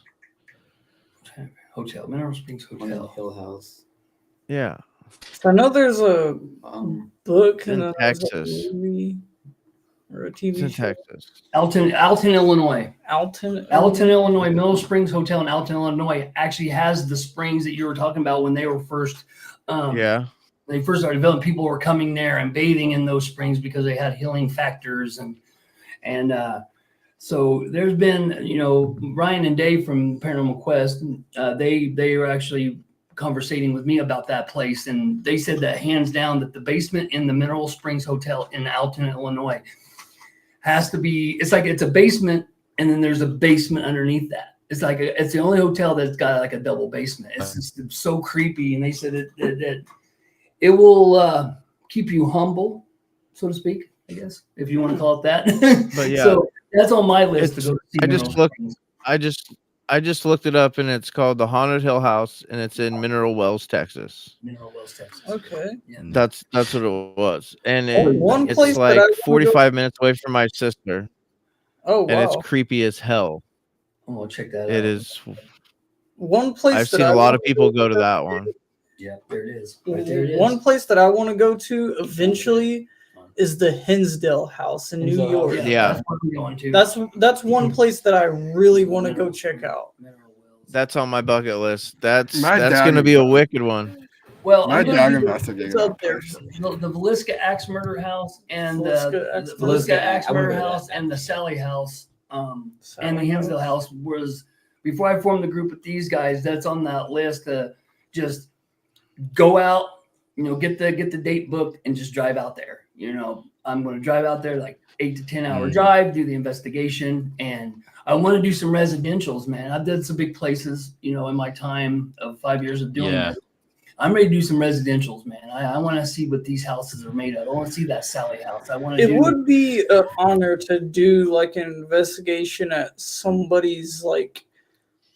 Hotel, Mineral Springs On the Hotel. Hill House. Yeah, I know there's a book in and then there's a Texas. movie or a it's TV in show. Texas. Alton, Illinois. Alton, Illinois, Mineral Springs Hotel in Alton, Illinois actually has the springs that you were talking about when they were first. Yeah, When they first started developing, people were coming there and bathing in those springs because they had healing factors and so there's been, Ryan and Dave from Paranormal Quest, they were actually conversating with me about that place, and they said that hands down that the basement in the Mineral Springs Hotel in Alton, Illinois, has to be. It's like it's a basement, and then there's a basement underneath that. It's like it's the only hotel that's got like a double basement. It's just so creepy, and they said it will keep you humble, so to speak. I guess if you want to call it that. But yeah, so that's on my list to go see. I just Mineral looked- Springs. I just looked it up, and it's called the Haunted Hill House, and it's in Mineral Wells, Texas. Mineral Wells, Texas. Okay. Yeah. That's what it was, and One it's place that like I wanna go- 45 minutes away from my sister, Oh wow. and it's creepy as hell. Oh, check that out. It is. One place I've that seen I a lot of wanna people go to that one. Yeah, there it is. Right there it is. One place that I want to go to eventually is the Hinsdale House in New Hinsdale York. House, Yeah. That's what I'm going to. That's one place that I really want to go check out. Mineral Wells. That's on my bucket list. That's My dad gonna be a is- wicked one. Well, My I'm gonna dad do investigated it's up that there. place. the Velisca Axe Murder House and Velisca the Axe Velisca Axe I wanna Murder go to House that. and the Sally House and the Sally Hinsdale House was before I formed the group with these guys. That's on that list to just go out, get the date booked and just drive out there. I'm going to drive out there like 8 to 10 hour drive, do the investigation, and I want to do some residentials, man. I've done some big places, in my time of 5 years of doing Yeah. it. I'm ready to do some residentials, man. I want to see what these houses are made of. I want to see that Sally house. I want to It do. would be an honor to do like an investigation at somebody's like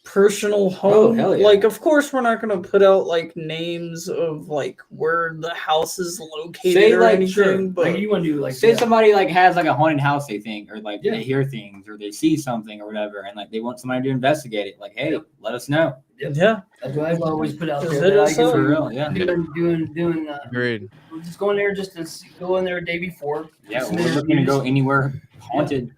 personal home. hell yeah. Like, of course, we're not going to put out like names of like where the house is located Say, or like, anything, Sure, but like you want to do like Say that. somebody like has like a haunted house they think, or like Yeah. they hear things, or they see something, or whatever, and like they want somebody to investigate it. Like, hey, let us know. yeah, That's what I've always put out Just there. hit that I us can up. For do. real, yeah. Doing. Agreed. Just go in there just to go in there a day before. Yeah, Some we're looking to go interviews. anywhere haunted.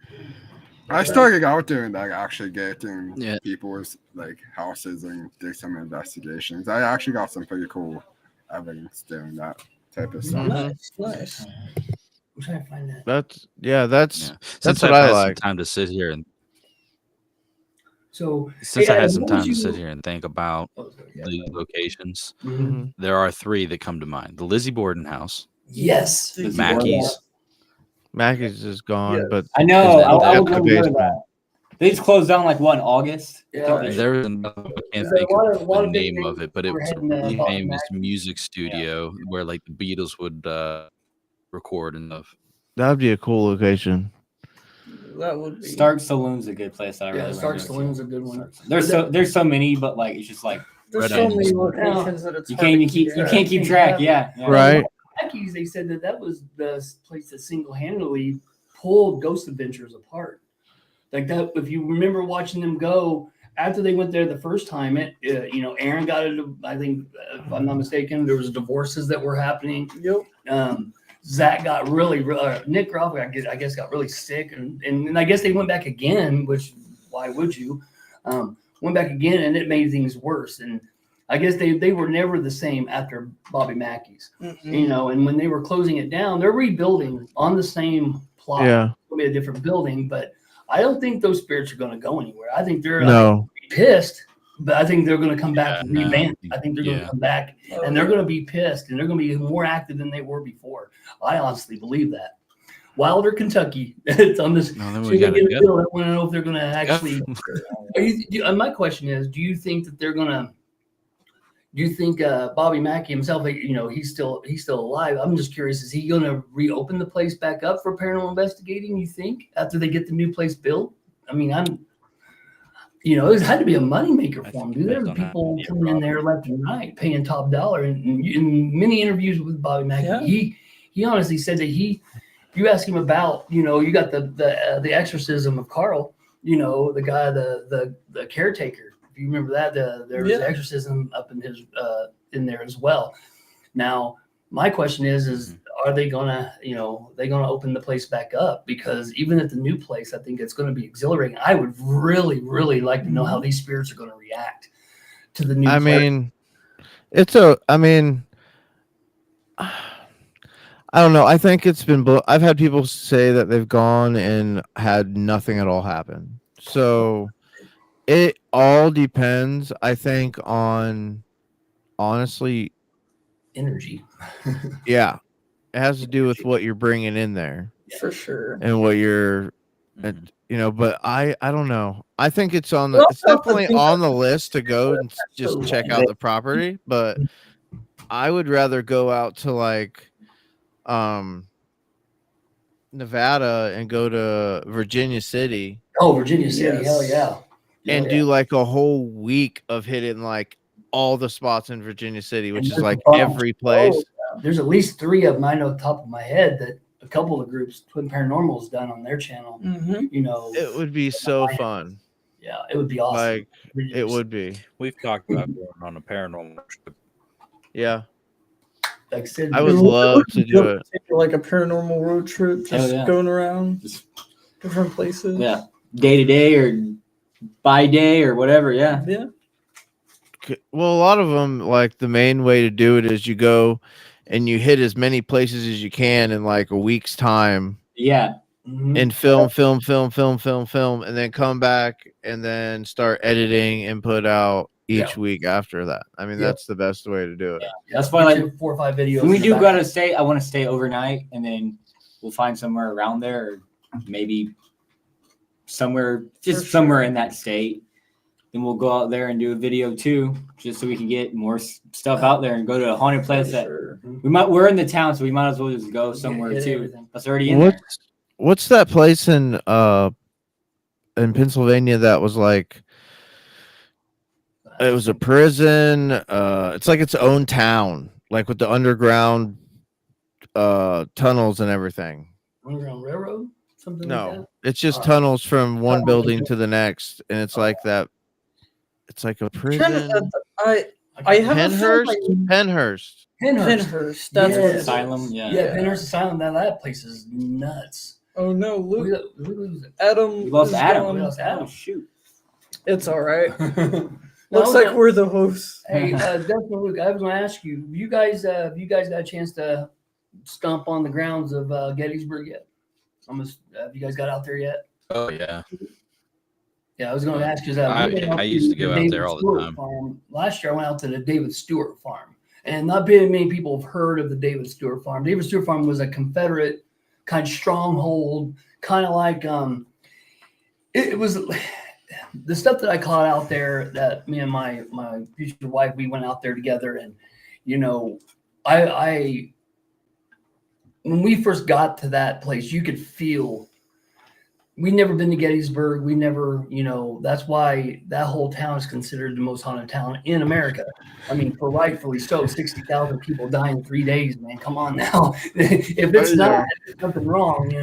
I started out doing like actually getting Yeah. people's like houses and do some investigations. I actually got some pretty cool evidence doing that type of stuff. Mhm. nice. I'm trying to find that. That's Yeah. that's Since what I've I had like. some time to sit here and So since Hey, I had Adam, some what would time to you- sit here and think about oh, sorry, yeah. the locations, Mhm. Mhm. there are three that come to mind: the Lizzie Borden house, Yes. The- Mackey's. Mackey's is gone, Yes. but I know. Is that I that's was the going to go to basement. that. They just closed down like what in August. Yeah. Right. There was another, I can't There's a think lot of of- lot the of big name of things it, but it were was a heading, really Bob famous Mackey's. music studio where like the Beatles would record and stuff. that'd be a cool location. That would be Stark Saloon's a good place. I really Yeah, wanna Stark go to. Saloon's a good one. There's so many, but like it's just like There's Red so Onions. many locations that it's you hard can't to even keep you track. can't keep track. Yeah, yeah. Right. Mackey's, they said that was the place that single-handedly pulled Ghost Adventures apart. Like that, if you remember watching them go after they went there the first time, Aaron got it. I think, if I'm not mistaken, there was divorces that were happening. Yep. Zach got really, Nick Groff, I guess, got really sick, and I guess they went back again. Which, why would you? Went back again, and it made things worse. And I guess they were never the same after Bobby Mackey's. Mm-mm. And when they were closing it down, they're rebuilding on the same plot. Yeah. It'll be a different building, but I don't think those spirits are going to go anywhere. I think they're No. pissed, but I think they're going to come back and no. revamp. I think they're going Yeah. to come back and they're going to be pissed and they're going to be more active than they were before. I honestly believe that. Wilder, Kentucky. I'm just No, then so we they gotta get a go. bill. I want to know if they're going to actually. My question is, do you think that they're going to? Do you think Bobby Mackey himself, he's still alive? I'm just curious, is he going to reopen the place back up for paranormal investigating? You think after they get the new place built? I mean, it had to be a moneymaker for him. Dude, there were people coming in there left and right, paying top dollar. And in many interviews with Bobby Mackey, he honestly said that you ask him about, you got the exorcism of Carl, the guy, the caretaker. You remember that there was exorcism up in his in there as well. Now, my question is are they gonna open the place back up? Because even at the new place, I think it's going to be exhilarating. I would really, really like to know how these spirits are going to react to the new. I mean, I don't know. I think it's been. I've had people say that they've gone and had nothing at all happen. So. It all depends, I think, on honestly energy. Yeah, it has to do with what you're bringing in there For sure. and what you're, But I don't know. I think it's it's definitely on the list to go and just check out the property. But I would rather go out to like, Nevada and go to Virginia City. Oh, Virginia City, hell yeah. And do like a whole week of hitting like all the spots in Virginia City, which is like every place. There's at least 3 of them I know off the top of my head that a couple of groups Twin Paranormal's done on their channel. It would be so fun. Yeah, it would be awesome. Like it would be. We've talked about going on a paranormal trip. Yeah. Like I said, I would love to do it. Like a paranormal road trip, just going around different places. Yeah. Day to day or by day or whatever. Yeah. Well, a lot of them, like the main way to do it is you go and you hit as many places as you can in like a week's time. Yeah. And film, and then come back and then start editing and put out each week after that. I mean, that's the best way to do it. Yeah. That's why, like 4 or 5 videos. When we do gotta stay, I want to stay overnight, and then we'll find somewhere around there, or maybe somewhere in that state. Then we'll go out there and do a video too, just so we can get more stuff out there and go to a haunted place we're in the town, so we might as well just go somewhere too. That's already in there. What's that place in Pennsylvania that was like it was a prison? It's like its own town, like with the underground tunnels and everything. Underground Railroad? Something No, like that? it's just tunnels from one building to the next, and it's like that. It's like a prison. I have Penhurst. Penhurst. That's what Asylum. Yeah. Penhurst Asylum. That place is nuts. Oh no, Luke. We lost Adam. Oh shoot. It's all right. Looks like we're the hosts. Hey, Dustin, Luke, I was going to ask you, you guys got a chance to stomp on the grounds of Gettysburg yet? Have you guys got out there yet? Oh yeah. Yeah, I was going to ask you. I used to go out there all the time. Farm. Last year, I went out to the David Stewart Farm, and not very many people have heard of the David Stewart Farm. David Stewart Farm was a Confederate kind of stronghold, kind of like it was the stuff that I caught out there. That me and my future wife, we went out there together, and I when we first got to that place, you could feel. We'd never been to Gettysburg. We never, that's why that whole town is considered the most haunted town in America. I mean, for rightfully so. 60,000 people die in 3 days, man. Come on now. If it's not, there's something wrong,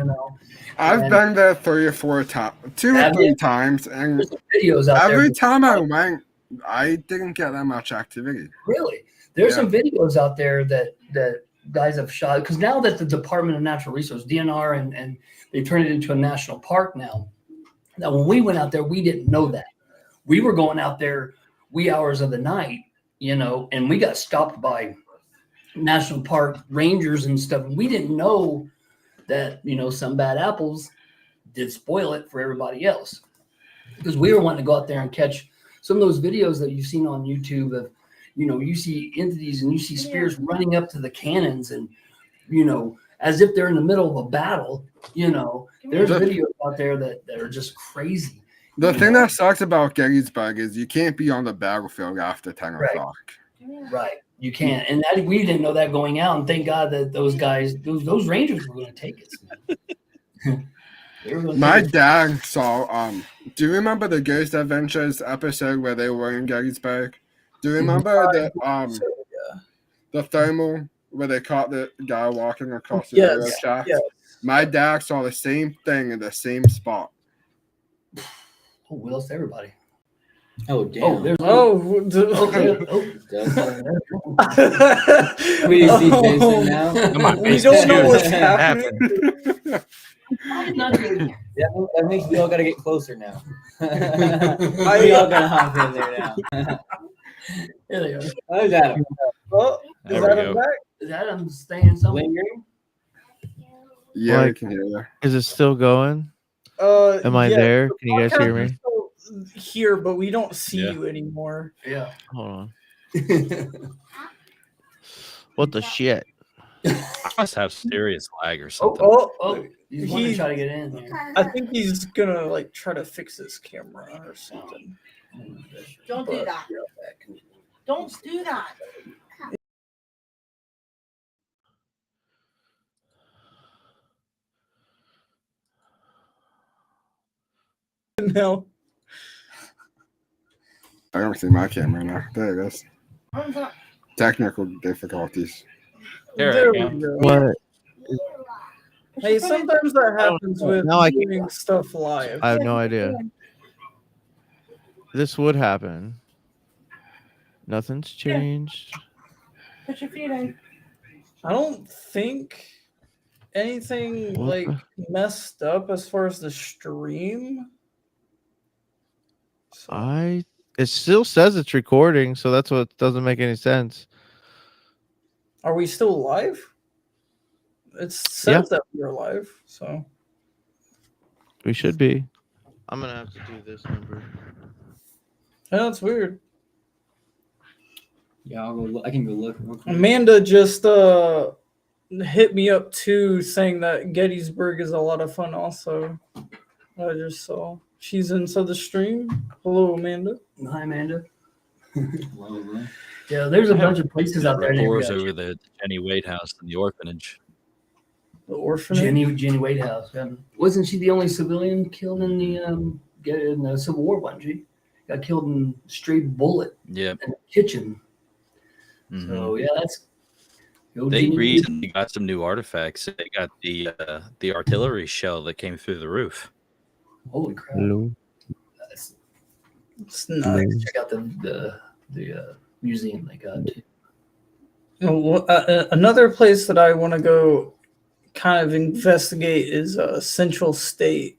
I've been there 3 or 4 times, 2 or 3 times, and videos out every there. time I went, I didn't get that much activity. Really? There's some videos out there that guys have shot, because now that the Department of Natural Resources, DNR, and they turned it into a national park now. Now, when we went out there, we didn't know that. We were going out there wee hours of the night, and we got stopped by national park rangers and stuff. And we didn't know that, some bad apples did spoil it for everybody else. Because we were wanting to go out there and catch some of those videos that you've seen on YouTube of, you see entities and you see spirits running up to the cannons and, as if they're in the middle of a battle. You know, there's The- videos out there that are just crazy. The thing that sucks about Gettysburg is you can't be on the battlefield after 10 Right. o'clock. Right. You can't. And that we didn't know that going out. And thank God that those guys, those Rangers were going to take us. They were gonna My take us. dad saw, do you remember the Ghost Adventures episode where they were in Gettysburg? Do you remember the thermal where they caught the guy walking across the railroad tracks? yes. My dad saw the same thing in the same spot. Oh, we lost everybody. Oh damn! Oh, there's We see Jason now. We don't know what's happening. not good. Yeah, that means we all gotta get closer now. We all gotta hop in there now. There they are. How's that? Oh, There is we that go. him back? Is that I'm staying somewhere? Lingering? Yeah, Like- I can hear you. Is it still going? Am I yeah, there? the Can you guys hear podcast me? is still here, but we don't see Yeah. you anymore. Yeah. Hold on. What the shit? I must have serious lag or Oh, something. Oh, he's wanting to He- try to get in there. I think he's gonna like try to fix his camera or something. Don't do But, that. yeah. Don't do that. No. I don't see my camera now. There it is. Arms up. Technical difficulties. There I There we am. go. What? Hey, sometimes that happens with Now I can- doing stuff live. I have no idea. This would happen. Nothing's changed. Put your feet in. I don't think anything What like the- messed up as far as the stream. So, It still says it's recording, so that's what doesn't make any sense. are we still live? It says Yeah. that we're live. So We should be. I'm gonna have to do this number. yeah, that's weird. Yeah, I'll go look. I can go look real quick. Amanda just hit me up too, saying that Gettysburg is a lot of fun. Also, I just saw she's inside the stream. Hello, Amanda. Hi, Amanda. Well, bro. Yeah, there's a bunch of places out there. that we Rapport gotta over the Jenny Wade house and the orphanage. The orphanage. Jenny Wade House. Wasn't she the only civilian killed in the Civil War? Wasn't she? Got killed in a straight bullet Yep. in the kitchen. Mhm. So yeah, that's. They recently got some new artifacts. They got the artillery shell that came through the roof. Holy crap! Hello. That's, It's I nice. like to check out the museum they got. Too. Another place that I want to go kind of investigate is Central State.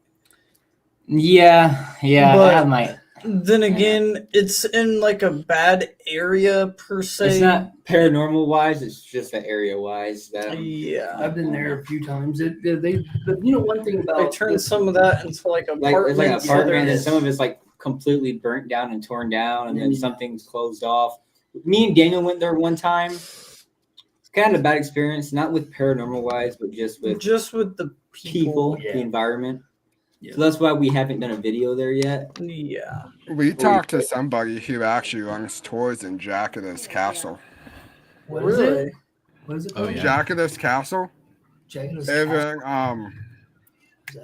Yeah, But- I might. Then again, it's in like a bad area per se. It's not paranormal wise. It's just the area wise. That Yeah. I've been there a few times. One thing about They turned some of that into like like it's like an apartments. apartment, and Others- some of it's like completely burnt down and torn down, and then something's closed off. Me and Daniel went there one time. It's kind of a bad experience, not with paranormal wise, but just with the people. Yeah. the environment. Yeah. So that's why we haven't done a video there yet. Yeah. We talked to somebody who actually runs tours in Jackado's Castle. What is it? What is it? Oh, called? yeah. Jackado's Castle? Jackado's Over in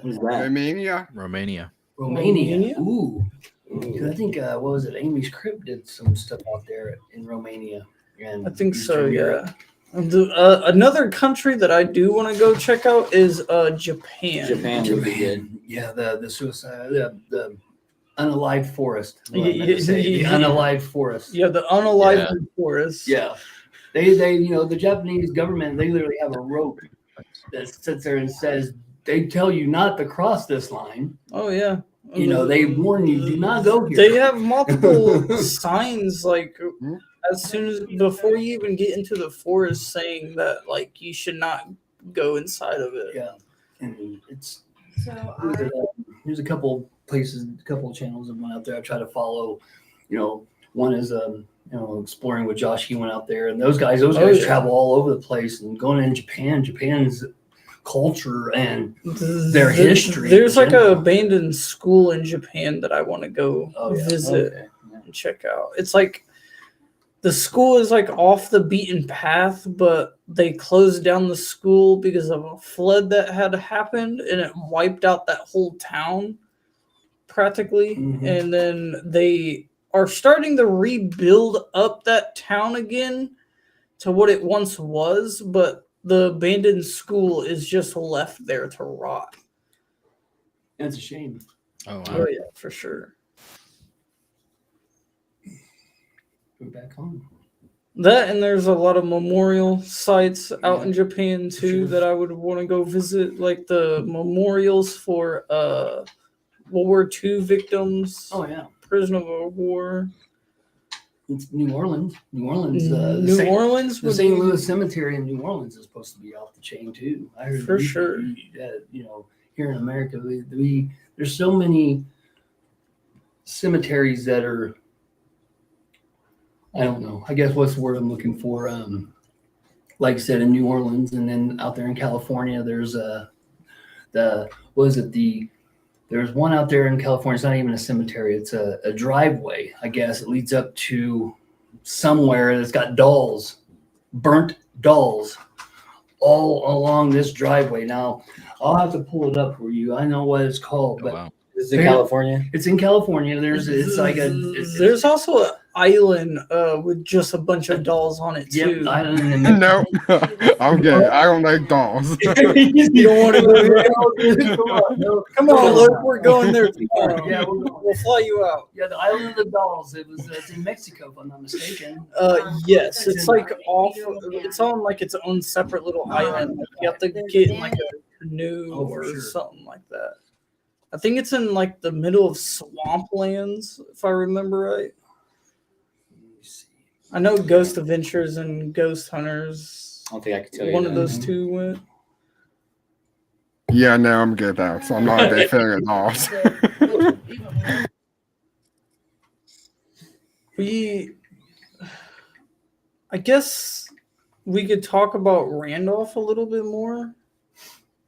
What is that? Romania. Romania. Romania. Romania? Ooh. 'Cause I think what was it? Amy's Crypt did some stuff out there in Romania. And I think so, Eastern yeah. Europe. Another country that I do want to go check out is Japan. Japan would be good. Yeah, the suicide, the unalived forest. What I meant Yeah, to say, the yeah. unalived forest. Yeah, the unalived forest. Yeah. They the Japanese government, they literally have a rope that sits there and says, they tell you not to cross this line. Oh yeah. They warn you, do not go here. They have multiple signs like as soon as before you even get into the forest saying that like you should not go inside of it. Yeah. And it's So there's a couple places, a couple of channels that went out there. I try to follow. One is exploring with Josh. He went out there, and those guys yeah. travel all over the place. And going in Japan, Japan's culture and Their their history. There's in like a general. abandoned school in Japan that I want to go Oh, yeah. visit Okay. Yeah. and check out. It's like the school is like off the beaten path, but they closed down the school because of a flood that had happened and it wiped out that whole town practically. Mhm. And then they are starting to rebuild up that town again to what it once was, but the abandoned school is just left there to rot. That's a shame. Oh wow. Oh yeah, for sure. Go back home. That and there's a lot of memorial sites out Yeah, in Japan too sure. that I would want to go visit, like the memorials for World War II victims, Oh yeah, prisoner of war. it's New Orleans. New Orleans. New Orleans The would St. be- Louis Cemetery in New Orleans is supposed to be off the chain too. I heard For sure. You know, here in America, there's so many cemeteries that are. I don't know. I guess what's the word I'm looking for? Like I said, in New Orleans, and then out there in California, there's there's one out there in California. It's not even a cemetery. It's a driveway. I guess it leads up to somewhere that's got dolls, burnt dolls, all along this driveway. Now, I'll have to pull it up for you. I know what it's called, Oh, but wow. This is in California. it's in California. It's like there's also an island with just a bunch of dolls on it too. Yep, island in the No, I'm good. I don't like dolls. You don't want to go there? Come on, no. Come on, Luke, we're going there tomorrow. Yeah, we're going. We'll fly you out. Yeah, the island of the dolls. It's in Mexico, if I'm not mistaken. Yes, it's like off. It's on like its own separate little island. You have to get in like a canoe Oh, for or sure. something like that. I think it's in like the middle of swamplands, if I remember right. Let me see. I know Ghost Adventures and Ghost Hunters. I don't think I could tell you. One that. of those two went. Yeah, no, I'm good though. So I'm not a big fan of dolls. I guess we could talk about Randolph a little bit more.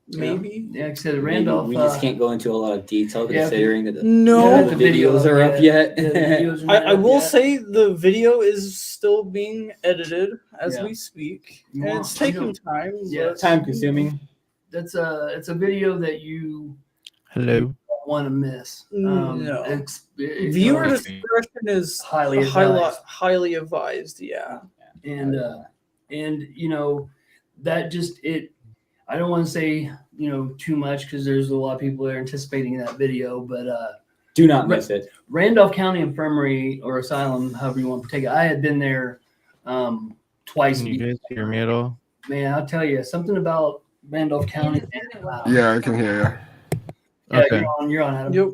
Maybe. Yeah, like I said, Maybe Randolph. we just can't go into a lot of detail yeah, considering that the No, Yeah, the videos are up yet. the videos are not I up will yet. say the video is still being edited as Yeah. we speak, You and want- it's you taking don't- time. Yeah, but- Time consuming. it's a video that you Hello. don't want to miss. No. Viewer Viewer Okay. discretion is highly advised. highly advised. Yeah. and you know that just it. I don't want to say too much because there's a lot of people that are anticipating that video, but Do not miss it. Randolph County Infirmary or Asylum, however you want to take it. I had been there twice. Can you guys hear me at all? Man, I'll tell you something about Randolph County. Yeah, I can hear Yeah, Okay. you're on, Adam. Yep.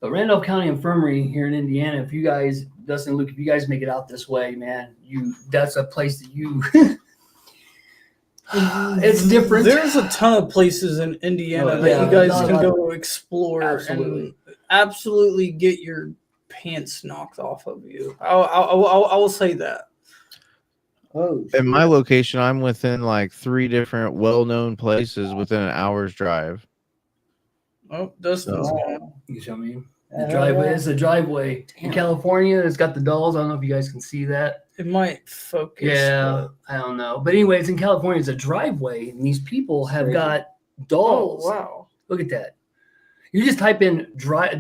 But Randolph County Infirmary here in Indiana, if you guys, Dustin and Luke, if you guys make it out this way, man, that's a place that you. It's different. There's a ton of places in Indiana Oh, that yeah, you guys no, can no. go explore Absolutely. and absolutely get your pants knocked off of you. I will say that. Oh, In my location, I'm within like 3 different well-known places within an hour's drive. Oh, Dustin's So- gone. You see what I mean? The driveway. It's a driveway in California. It's got the dolls. I don't know if you guys can see that. It might focus. Yeah, I don't know. But anyway, it's in California. It's a driveway, and these people have Crazy. got but- dolls. Oh wow. Look at that. You just type in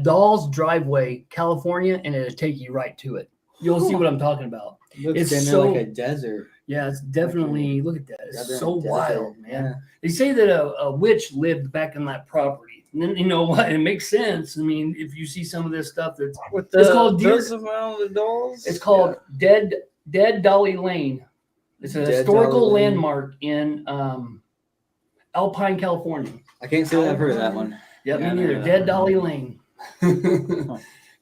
dolls driveway California, and it'll take you right to it. You'll see what I'm talking about. looks It's damn near so- like a desert. Yeah, it's definitely. Look at that. It's Goddamn so desert. wild, man. Yeah. They say that a witch lived back in that property. And then you know what? It makes sense. I mean, if you see some of this stuff that's With It's called deer- does amount of the dolls. it's called Dead Dolly Lane. It's a Dead historical Dolly Lane. landmark in Alpine, California. I can't say that I've heard of that one. Yep, Yeah, I me know neither. that Dead one. Dolly Lane.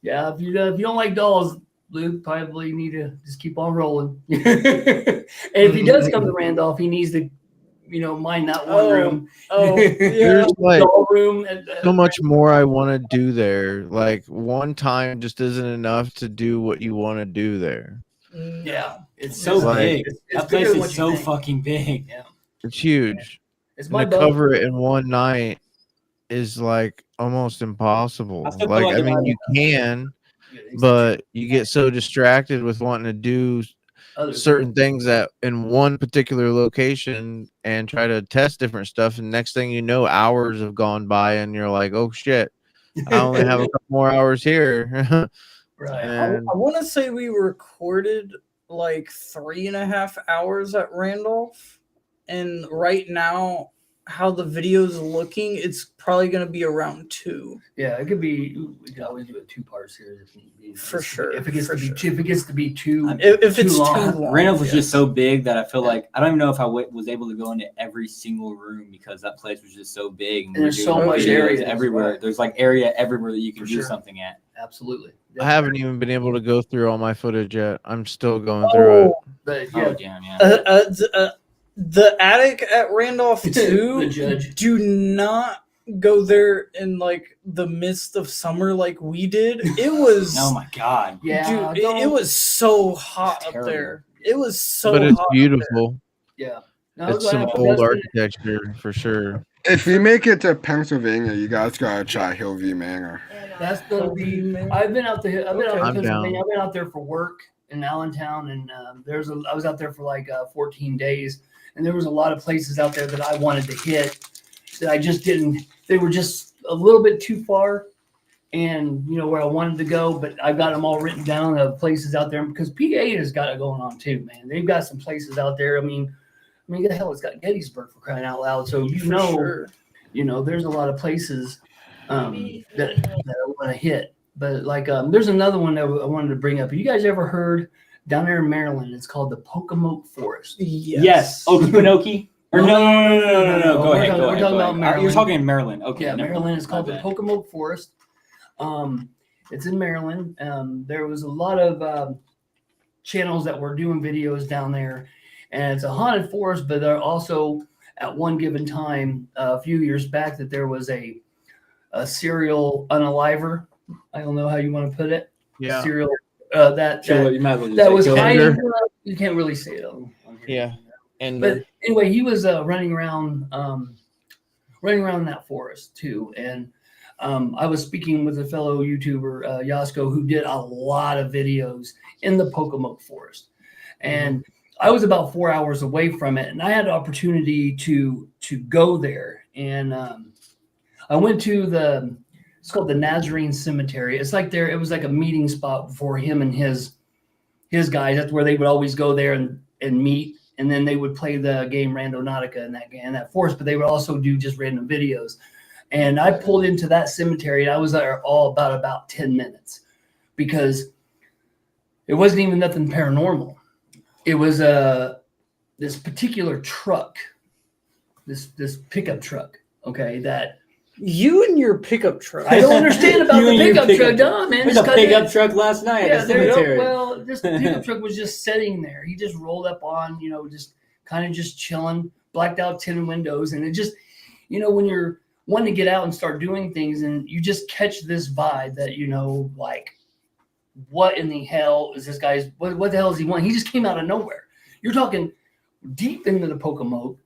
Yeah, if you don't like dolls, Luke probably need to just keep on rolling. And if he does come to Randolph, he needs to, mind that one Oh, room. Oh yeah. There's like Doll room. so much more I want to do there. Like one time just isn't enough to do what you want to do there. Yeah, It's so Like- big. It's That bigger place than what is you so think. fucking big. It's huge. It's And my to boat. cover it in one night is like almost impossible. I still feel Like, like I if mean, I- you can, but you get so distracted with wanting to do Other certain things that in one particular location and try to test different stuff. And next thing you know, hours have gone by, and you're like, oh shit, I only have a couple more hours here. right. And I want to say we recorded like 3.5 hours at Randolph, and right now, how the video's looking, it's probably going to be around 2. Yeah, it could be. We could always do a 2-part series if need be. For sure, If it gets for to be sure. too, if it gets to be too, If it's too long. long, Randolph was yeah. just so big that I feel Yeah. like I don't even know if I was able to go into every single room because that place was just so big. And there's we're so doing much videos area. everywhere. Right. There's like area everywhere that you can For do sure. something at. Absolutely. I haven't even been able to go through all my footage yet. I'm still going through it. Oh, But Oh yeah, damn, yeah. the attic at Randolph The too. judge. Do not go there in like the midst of summer like we did. It was Oh my god. yeah, dude, it was so hot up terrible. there. It was so But it's hot up beautiful. yeah. No, It's some that's old been- architecture for sure. If you make it to Pennsylvania, you guys gotta try Hillview Manor. That's gonna be. Man. I've been out there. I've been out Okay. in I'm Pennsylvania. down. I've been out there for work in Allentown, and I was out there for like 14 days, and there was a lot of places out there that I wanted to hit that I just didn't. They were just a little bit too far, and you know where I wanted to go, but I've got them all written down of places out there because PA has got it going on too, man. They've got some places out there. I mean, the hell, it's got Gettysburg for crying out loud. So you For know. sure. You know, there's a lot of places that I want to hit. But like, there's another one that I wanted to bring up. Have you guys ever heard down there in Maryland? It's called the Pocomoke Forest. Yes. Okefenokee? Or no. Go We're ahead. talking- Go we're ahead. talking Go about ahead. Maryland. You're talking in Maryland. Okay. Yeah, never Maryland. mind. It's called My the bad. Pocomoke Forest. It's in Maryland. There was a lot of channels that were doing videos down there, and it's a haunted forest. But there also, at one given time, a few years back, that there was a serial unaliver. I don't know how you want to put it. Yeah. Serial Sure, you might as well just that say was kill. hiding. Ender. You can't really say it on here. Yeah. And But anyway, he was running around that forest too, and I was speaking with a fellow YouTuber, Yasko, who did a lot of videos in the Pocomoke Forest, and I was about 4 hours away from it, and I had the opportunity to go there, and I went to it's called the Nazarene Cemetery. It's like it was like a meeting spot for him and his guys. That's where they would always go there and meet. And then they would play the game Randonautica in that forest, but they would also do just random videos. And I pulled into that cemetery, and I was there all about 10 minutes because it wasn't even nothing paranormal. It was this particular truck, this pickup truck, okay, that You and your pickup truck. I don't understand about You the and your pickup pickup truck. Dumb, man. There's This a guy pickup did- truck last night Yeah, at the cemetery. well, this pickup truck was just sitting there. He just rolled up on, just kind of just chilling, blacked out tinted windows. And it just, when you're wanting to get out and start doing things and you just catch this vibe that, like, what in the hell is this guy's, what the hell is he wanting? He just came out of nowhere. You're talking deep into the Pocomoke.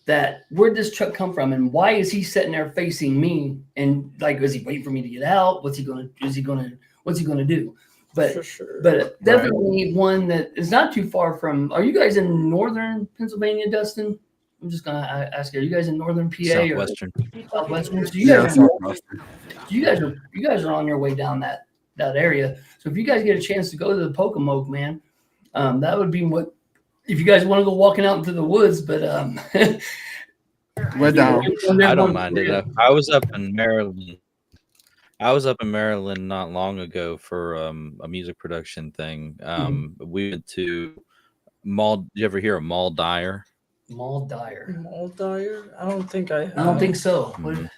That where'd this truck come from, and why is he sitting there facing me? And like, is he waiting for me to get out? What's he gonna do? But For sure. but definitely one that is not too far from. Are you guys in northern Pennsylvania, Dustin? I'm just gonna ask you. Are you guys in northern PA Southwestern. or southwestern? So you Yeah, guys, Southwestern. you guys are on your way down that area. So if you guys get a chance to go to the Pocomoke, man, that would be what. If you guys want to go walking out into the woods, but We're down. I don't mind it. I was up in Maryland. I was up in Maryland not long ago for a music production thing. We went to Mall. You ever hear of Mall Dyer? Mall Dyer. Maldier? I don't think I have. I don't think so. Mhm.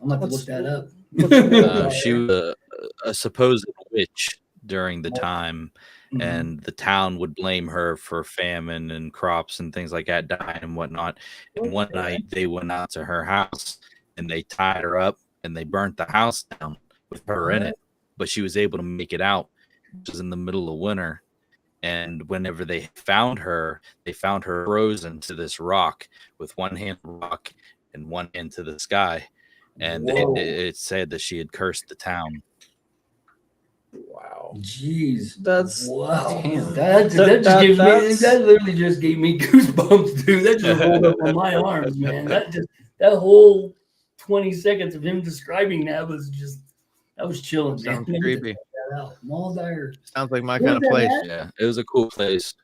I'm gonna have to What's- look that up. What's Maldier? She was a supposed witch during the time, Mhm. and the town would blame her for famine and crops and things like that dying and whatnot. And one night they went out to her house and they tied her up and they burnt the house down with her in it, but she was able to make it out. It was in the middle of winter, And whenever they found her frozen to this rock with one hand on the rock and one hand to the sky. And it said that she had cursed the town. Wow. Jeez. That's Wow. Damn. That literally just gave me goosebumps, dude. That just rolled up on my arms, man. That whole 20 seconds of him describing that was chilling, man. Sounds creepy. Check that out. Maldier. Sounds like my Where's kind of that place. at? Yeah, it was a cool place.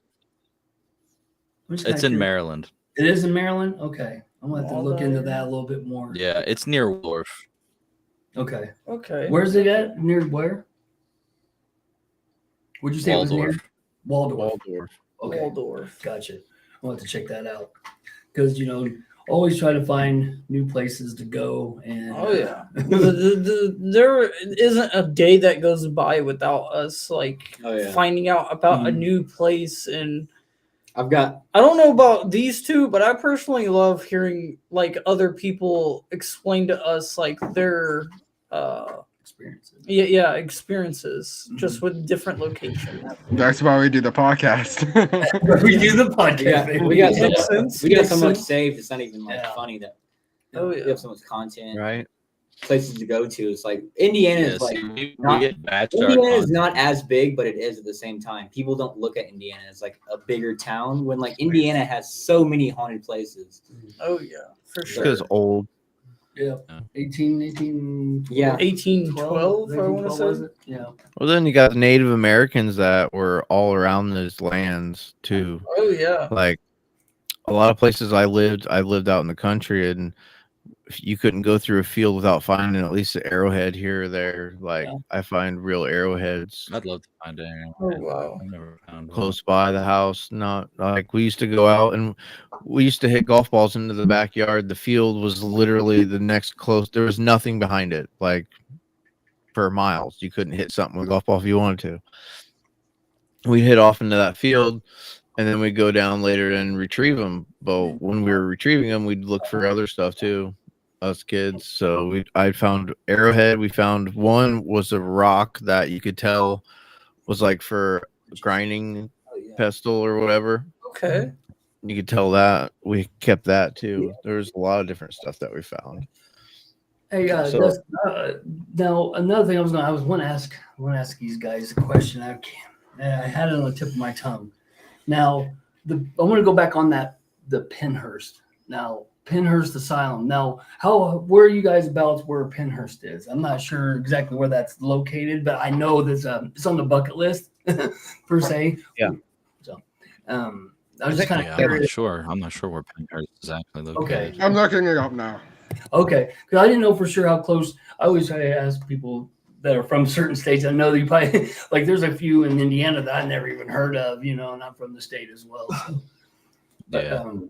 It's in Maryland. It is in Maryland? Okay. I'm going to have to look into that a little bit more. Yeah, it's near Wharf. Okay. okay. Where's it at? Near where? Would you say it was near? Waldorf. Waldorf. Okay. Waldorf. Gotcha. I'll have to check that out. Because, always try to find new places to go. And Oh yeah. There isn't a day that goes by without us finding out about a new place. And I've got I don't know about these two, but I personally love hearing other people explain to us their experiences. experiences just with different locations. That's why we do the podcast. We do the podcast. we got Makes so, sense. we got Makes so much sense. saved. It's not even Yeah. funny that Oh we yeah. have so much content, Right. places to go to. It's like Indiana Yeah, is like see, we not- get backyard Indiana is content. not as big, but it is at the same time. People don't look at Indiana as like a bigger town when Indiana has so many haunted places. Oh yeah. For Just sure. because old. Yeah. 18, Yeah. 1812, I want to 1812, say. was it? Yeah. Well, then you got the Native Americans that were all around those lands too. Oh yeah. Like a lot of places I lived out in the country, and you couldn't go through a field without finding at least an arrowhead here or there. Like Yeah. I find real arrowheads I'd love to find it. Oh wow. I've never found one. close by the house. Not like we used to go out and we used to hit golf balls into the backyard. The field was literally the next close. There was nothing behind it. Like for miles, you couldn't hit something with a golf ball if you wanted to. We hit off into that field, and then we'd go down later and retrieve them. But when we were retrieving them, we'd look for other stuff too, us kids. So I found arrowhead. We found one was a rock that you could tell was like for grinding pestle or whatever. Okay. You could tell that. We kept that too. There was a lot of different stuff that we found. Hey, So- now another thing I want to ask these guys a question. I had it on the tip of my tongue. Now, I want to go back on the Pennhurst. Now, Pennhurst Asylum. Now, where are you guys about where Pennhurst is? I'm not sure exactly where that's located, but I know it's on the bucket list per se. Yeah. So, I was just kind of Yeah, curious. I'm not sure where Pennhurst is exactly located. Okay. I'm looking it up now. Okay, because I didn't know for sure how close. I always try to ask people that are from certain states. I know that you probably there's a few in Indiana that I never even heard of. And I'm from the state as well. So. But, Yeah. we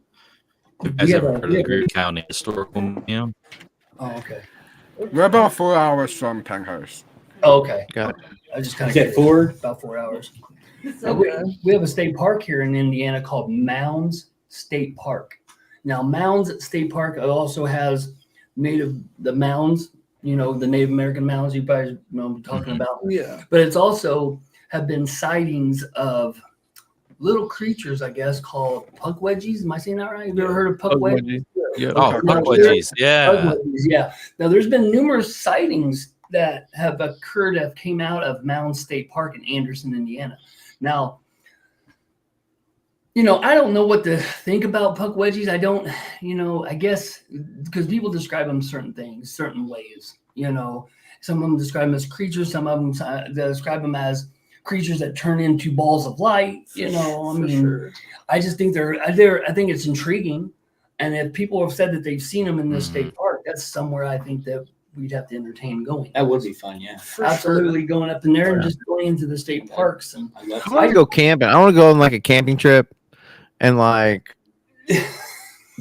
You guys have ever a- heard of the Greer County Historical Museum? Oh, okay. We're about 4 hours from Pennhurst. Oh, okay. Got it. I just kind Is of that 4? about 4 hours. Okay. We have a state park here in Indiana called Mounds State Park. Now, Mounds State Park also has the mounds, the Native American mounds you guys know what I'm talking about. Yeah. But it's also have been sightings of little creatures, I guess, called puckwedgies. Am I saying that right? Have you ever heard of puckwedgies? Yeah. Oh, Okay. Puckwedgies. Yeah. Puckwedgies, yeah. Now, there's been numerous sightings that have occurred that came out of Mound State Park in Anderson, Indiana. Now, I don't know what to think about puckwedgies. I don't, I guess because people describe them certain things, certain ways. Some of them describe them as creatures. Some of them describe them as creatures that turn into balls of light. For sure. I just think I think it's intriguing. And if people have said that they've seen them in this state park, that's somewhere I think that we'd have to entertain going. That would be fun, yeah. For Absolutely going up in there and just going into the state parks. And I'd love I to. want to go camping. I want to go on like a camping trip and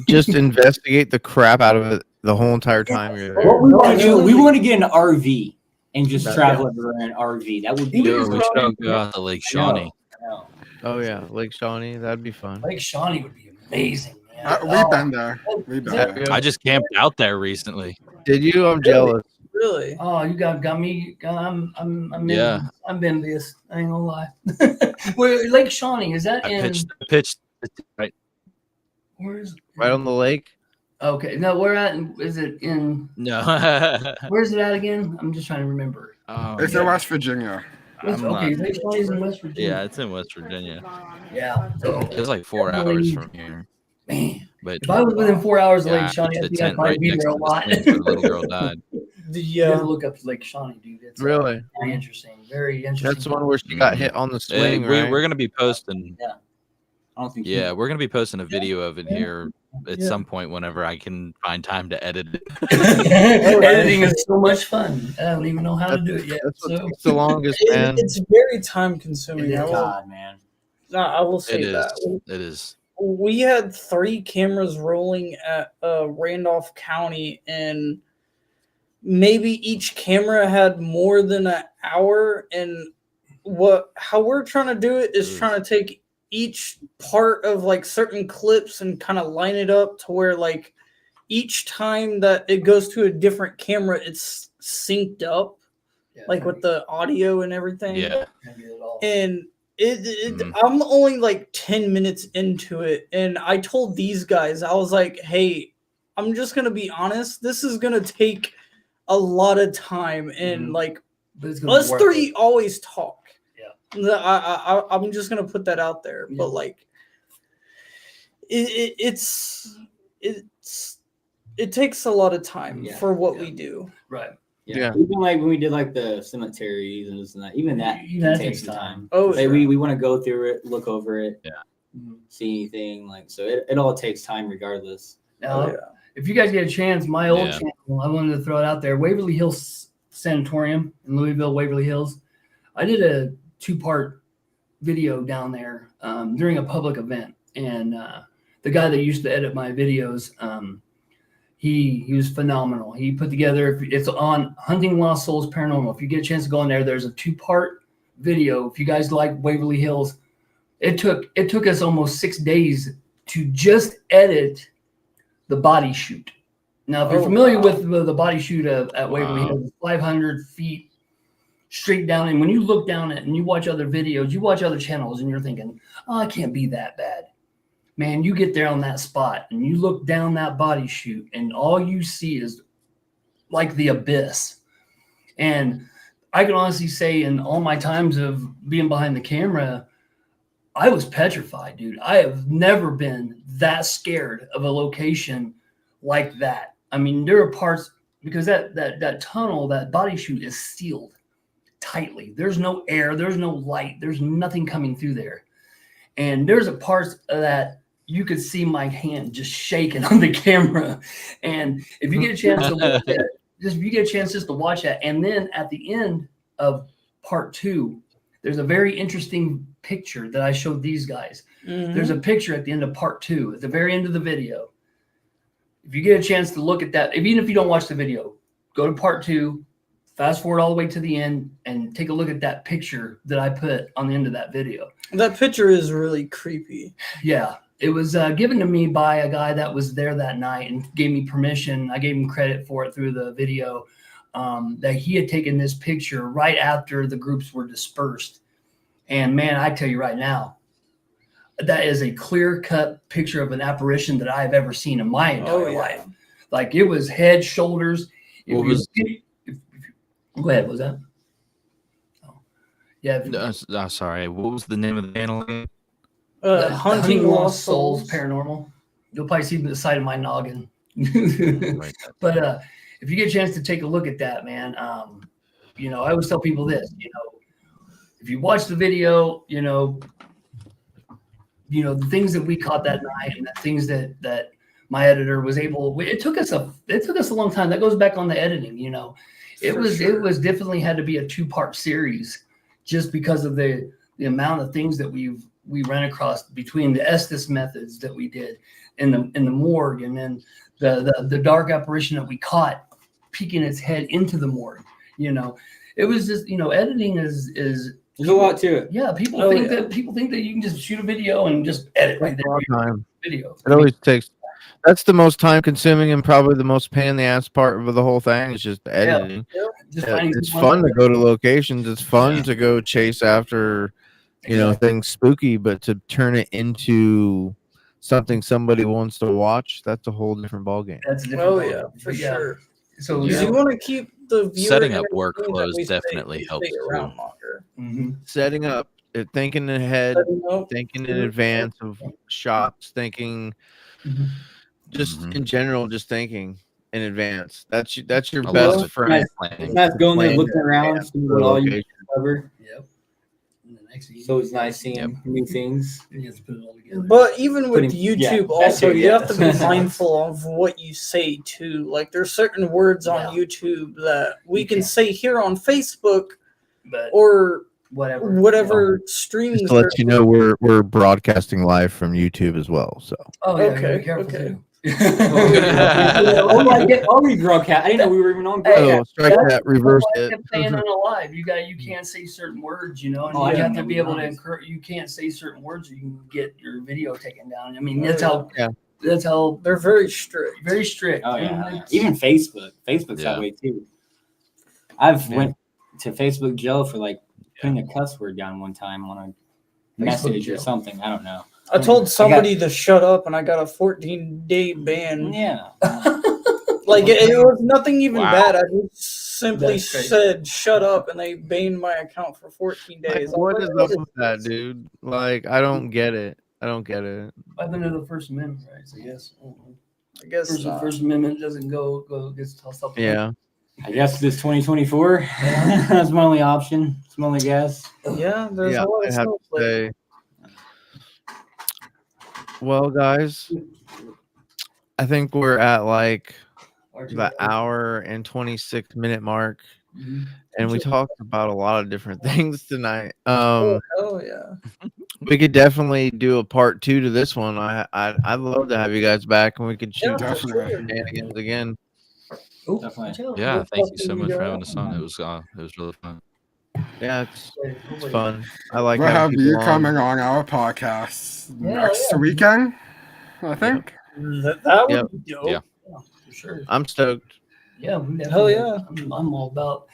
just investigate the crap out of it the whole entire time you're there. What we want to do, we want to get an RV and just That- travel everywhere in an RV. That would be Dude, we should all go out to Lake Shawnee. I know. Oh yeah, Lake Shawnee, that'd be fun. Lake Shawnee would be amazing, man. We've been there. We've been there. I just camped out there recently. Did you? I'm jealous. Really? Oh, you got me. I'm Yeah. envious. I'm envious. I ain't gonna lie. Where Lake Shawnee is that I in? pitched right. Where's Right on the lake. Okay, no, where at? Is it in? No. Where's it at again? I'm just trying to remember. It's in West Virginia. West, I'm okay, not- Lake Shawnee's in West Yeah, Virginia. it's in West Virginia. Yeah. So, It's like 4 hours definitely- from here. man, But if I was within 4 hours of yeah, Lake I Shawnee, pitched I a think I'd tent probably right be next there to a the lot. swing where the little girl died. You have Yeah. to look up Lake Shawnee, dude. It's Really? very interesting. Very interesting. That's the one where she got hit on the Hey, swing, right? we're gonna be posting. I don't think. Yeah, we're gonna be posting a video of it here at Yeah. some point whenever I can find time to edit it. Editing is so much fun. I don't even know how to do it yet. That's what So takes the longest, man. It's very time consuming. It is. God, man. I will say It is. that. It is. We had 3 cameras rolling at Randolph County, and maybe each camera had more than an hour. And how we're trying to do it is trying to take each part of like certain clips and kind of line it up to where like each time that it goes to a different camera, it's synced up, yeah, like with the audio and everything. Yeah. And Mhm. I'm only like 10 minutes into it, and I told these guys, I was like, hey, I'm just gonna be honest, this is gonna take a lot of time, and Mhm. like But it's gonna be us worth 3 it. always talk. Yeah. I'm just gonna put that out there. Yeah. But like it takes a lot of time Yeah. for what Yeah. we do. Right. Yeah. Even like when we did like the cemeteries and this and that, even that Even can that take takes some time. time. Oh, Like sure. we want to go through it, look over it, Mhm. see anything like so. It all takes time regardless. Now, Oh, yeah. if you guys get a chance, my old Yeah. channel, I wanted to throw it out there. Waverly Hills Sanatorium in Louisville, Waverly Hills. I did a 2-part video down there during a public event, and the guy that used to edit my videos, he was phenomenal. He put together. It's on Hunting Lost Souls Paranormal. If you get a chance to go in there's a 2-part video. If you guys like Waverly Hills, it took us almost 6 days to just edit the body shoot. Now, if you're Oh, familiar wow. with the body shoot at Waverly Wow. Hills, 500 feet straight down. And when you look down at and you watch other videos, you watch other channels, and you're thinking, oh, it can't be that bad. Man, you get there on that spot and you look down that body chute, and all you see is like the abyss. And I can honestly say, in all my times of being behind the camera, I was petrified, dude. I have never been that scared of a location like that. I mean, there are parts because that tunnel, that body chute is sealed tightly. There's no air, there's no light, there's nothing coming through there. And there's a parts that you could see my hand just shaking on the camera. And if you get a chance to watch that, just to watch that, and then at the end of part 2, there's a very interesting picture that I showed these guys. Mhm. There's a picture at the end of part 2, at the very end of the video. If you get a chance to look at that, even if you don't watch the video, go to part 2, fast forward all the way to the end, and take a look at that picture that I put on the end of that video. That picture is really creepy. Yeah, it was given to me by a guy that was there that night and gave me permission. I gave him credit for it through the video, that he had taken this picture right after the groups were dispersed. And man, I tell you right now, that is a clear-cut picture of an apparition that I've ever seen in my entire life. Like, it was head, shoulders. Go ahead, what was that? Oh. Yeah. No, sorry. What was the name of the channel again? Hunting Lost Souls. Paranormal. You'll probably see the side of my noggin. Right. But if you get a chance to take a look at that, man, I always tell people this, if you watch the video, the things that we caught that night and the things that my editor was able, it took us a long time. That goes back on the editing, it was definitely had to be a 2-part series just because of the amount of things that we ran across between the Estes methods that we did in the morgue, and then the dark apparition that we caught peeking its head into the morgue. It was just, editing is There's a lot to it. yeah. People think that you can just shoot a video and just edit right there. Time. Video. It always takes That's the most time consuming and probably the most pain in the ass part of the whole thing is just the editing. Just finding It's people fun to go to locations. It's fun to go chase after, things spooky, but to turn it into something somebody wants to watch, that's a whole different ballgame. That's a different Oh ballgame. yeah, for But sure. So Because you want to keep the viewer Setting up entertained, that workflows we definitely we helps stay too. around longer. Setting up, thinking ahead, Setting up, thinking in advance of shots, thinking just Mhm. in general, just thinking in advance. That's your I love best it. friend. It's nice going there, Plan looking around, seeing what all you location. cover. Yep. And the next thing So it's nice seeing new things. you have to put it all together. But even with Putting- yeah, YouTube, that also too, you yeah. have to be mindful of what you say too. Like there's certain words on YouTube that we You can can't. say here on Facebook But or whatever. streaming. Just to let you know, we're broadcasting live from YouTube as well. So Oh yeah, Okay, be careful okay. too. Oh, we broadcast. I didn't know we were even on Hey, broadcast. oh, strike that, reverse I it. kept saying on a live, you can't say certain words, and Oh, I you have didn't to know be we able were to on. encourage. You can't say certain words, or you can get your video taken down. I mean, Oh, that's how. yeah. That's how. They're very strict. Very strict. Oh And yeah, it's- even Facebook. Facebook's Yeah. that way too. I've Yeah. went to Facebook jail for like putting a cuss word down one time on a message or jail. something. I don't know. I told somebody to shut up, and I got a 14-day ban. Yeah. Like it was nothing even Wow. bad. I just simply That's crazy. said "shut up," and they banned my account for 14 Like, days. what is up with that, dude? Like, I don't get it. I don't get it. I've been to the First Amendment rights, I guess. I guess The not. First Amendment doesn't go gets tossed up. Yeah. I guess this 2024. That's my only option. It's my only guess. Yeah, there's Yeah, a lot I of have stuff. to say. Well, guys, I think we're at like the hour and 26-minute mark, and we talked about a lot of different things tonight. Oh yeah. We could definitely do a part 2 to this one. I'd love to have you guys back, and we could shoot Yeah, some definitely. shenanigans again. Definitely. Yeah, thank you so much for having us on. It was really fun. Yeah, it's fun. I like We'll have having you people coming on. on our podcast Yeah, next yeah. weekend, I think. That would Yep. be dope. Yeah. For sure. I'm stoked. Yeah, we Hell definitely- yeah. I'm all about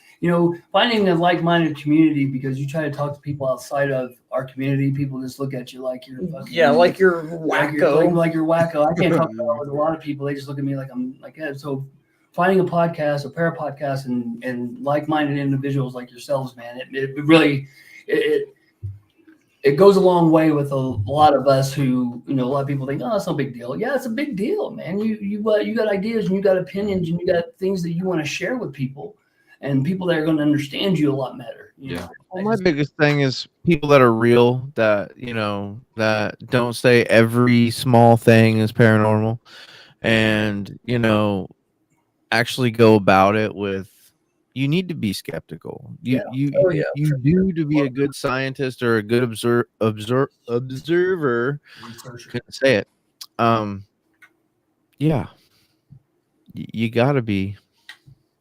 finding a like-minded community, because you try to talk to people outside of our community, people just look at you like you're fucking, Yeah, like you're like wacko. like you're wacko. I can't talk about it with a lot of people. They just look at me like I'm like that. So finding a podcast, a pair of podcasts, and like-minded individuals like yourselves, man, it really it goes a long way with a lot of us who, a lot of people think, oh, it's no big deal. Yeah, it's a big deal, man. You got ideas and you got opinions and you got things that you want to share with people, and people that are going to understand you a lot better. You know? Well, my biggest thing is people that are real, that that don't say every small thing is paranormal, and actually go about it with. You need to be skeptical. You do to be a good scientist or a good observer. Couldn't say it. Yeah. You gotta be.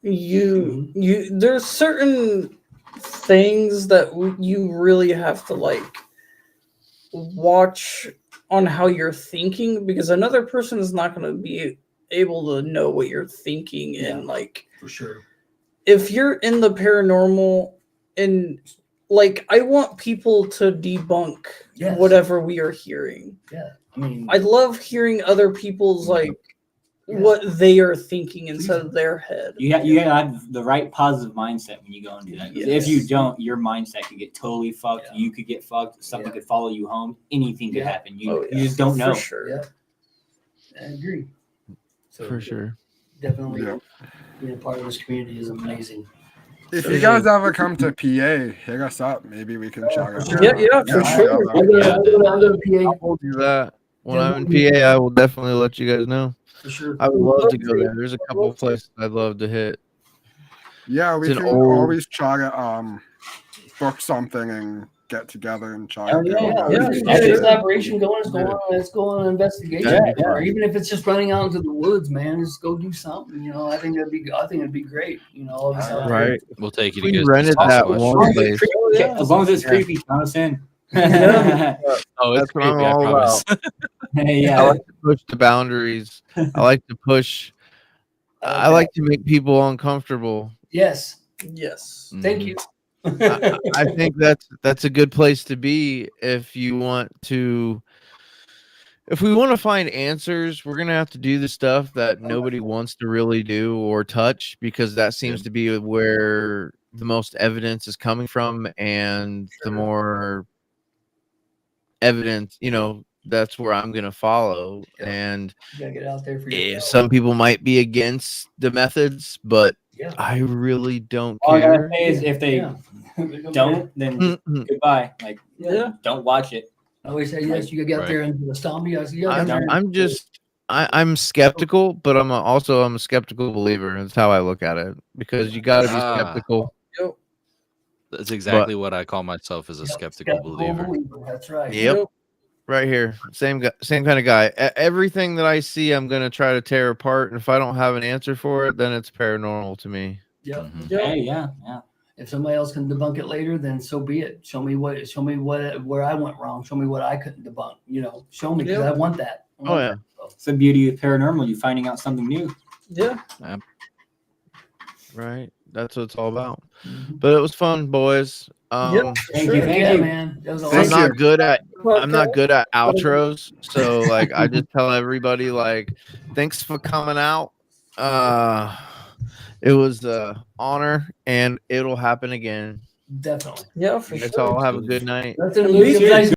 There's certain things that you really have to like watch on how you're thinking, because another person is not going to be able to know what you're thinking. And like, for sure, if you're in the paranormal, and like, I want people to debunk whatever we are hearing. Yeah, I mean, I love hearing other people's what they are thinking inside of their head. You got to have the right positive mindset when you go into that. 'Cause if you don't, your mindset could get totally fucked. You could get fucked. Something could follow you home. Anything could happen. You just don't know. For sure. Yeah, I agree. So, For sure. Definitely being a part of this community is amazing. If you guys ever come to PA, hit us up. Maybe we can check it out. Yeah, for sure. I'm gonna PA. I will do that. When I'm in PA, I will definitely let you guys know. For sure. I would love to go there. There's a couple of places I'd love to hit. Yeah, we It's can an old- always try to book something and get together and try Oh, to Get a collaboration going. Let's go on an investigation. Yeah. Or even if it's just running out into the woods, man, just go do something. I think it'd be great. All of us out there. Right. We'll take you to We go see rented that Sasquatch. one place. As long as it's creepy, count us in. Oh, it's That's what I'm creepy, I all promise. about. Hey, I yeah. like to push the boundaries. I like to push. I Okay. like to make people uncomfortable. Yes. Yes. Thank Mhm. you. I think that's a good place to be if you want to. If we want to find answers, we're gonna have to do the stuff that nobody wants to really do or touch, because that seems to be where the most evidence is coming from, and the more evidence, that's where I'm gonna follow. Yep. And You gotta get out there for yourself. some people might be against the methods, but Yeah. I really don't All I gotta care. say is if they Yeah. don't, then just Mm-mm. goodbye. Like, Yeah. don't watch it. I always say yes. You gotta get out Right. there and stomp me. I said, you gotta get out there. I'm just I'm skeptical, but also I'm a skeptical believer. That's how I look at it, because you got to be Ah. skeptical. Yep. That's exactly what I call myself, as a Yep, skeptical believer. That's right. Yep. Right here, same kind of guy. Everything that I see, I'm gonna try to tear apart, and if I don't have an answer for it, then it's paranormal to me. Yep. Mhm. Yep. Hey, yeah. If somebody else can debunk it later, then so be it. Show me where I went wrong. Show me what I couldn't debunk. Show me, because Yep. I want that. I Oh, want yeah. that. So, It's the beauty of paranormal. You finding out something new. Yeah. Right, that's what it's all about. mhm. But it was fun, boys. Thank you. Heck Thank yeah, you. man. That was I'm awesome. not good at Okay. outros, so like I just tell everybody like, thanks for coming out. It was a honor, and it'll happen again. Definitely. Yeah, for Let's sure. all have a good night. Nothing to And lose. be It was nice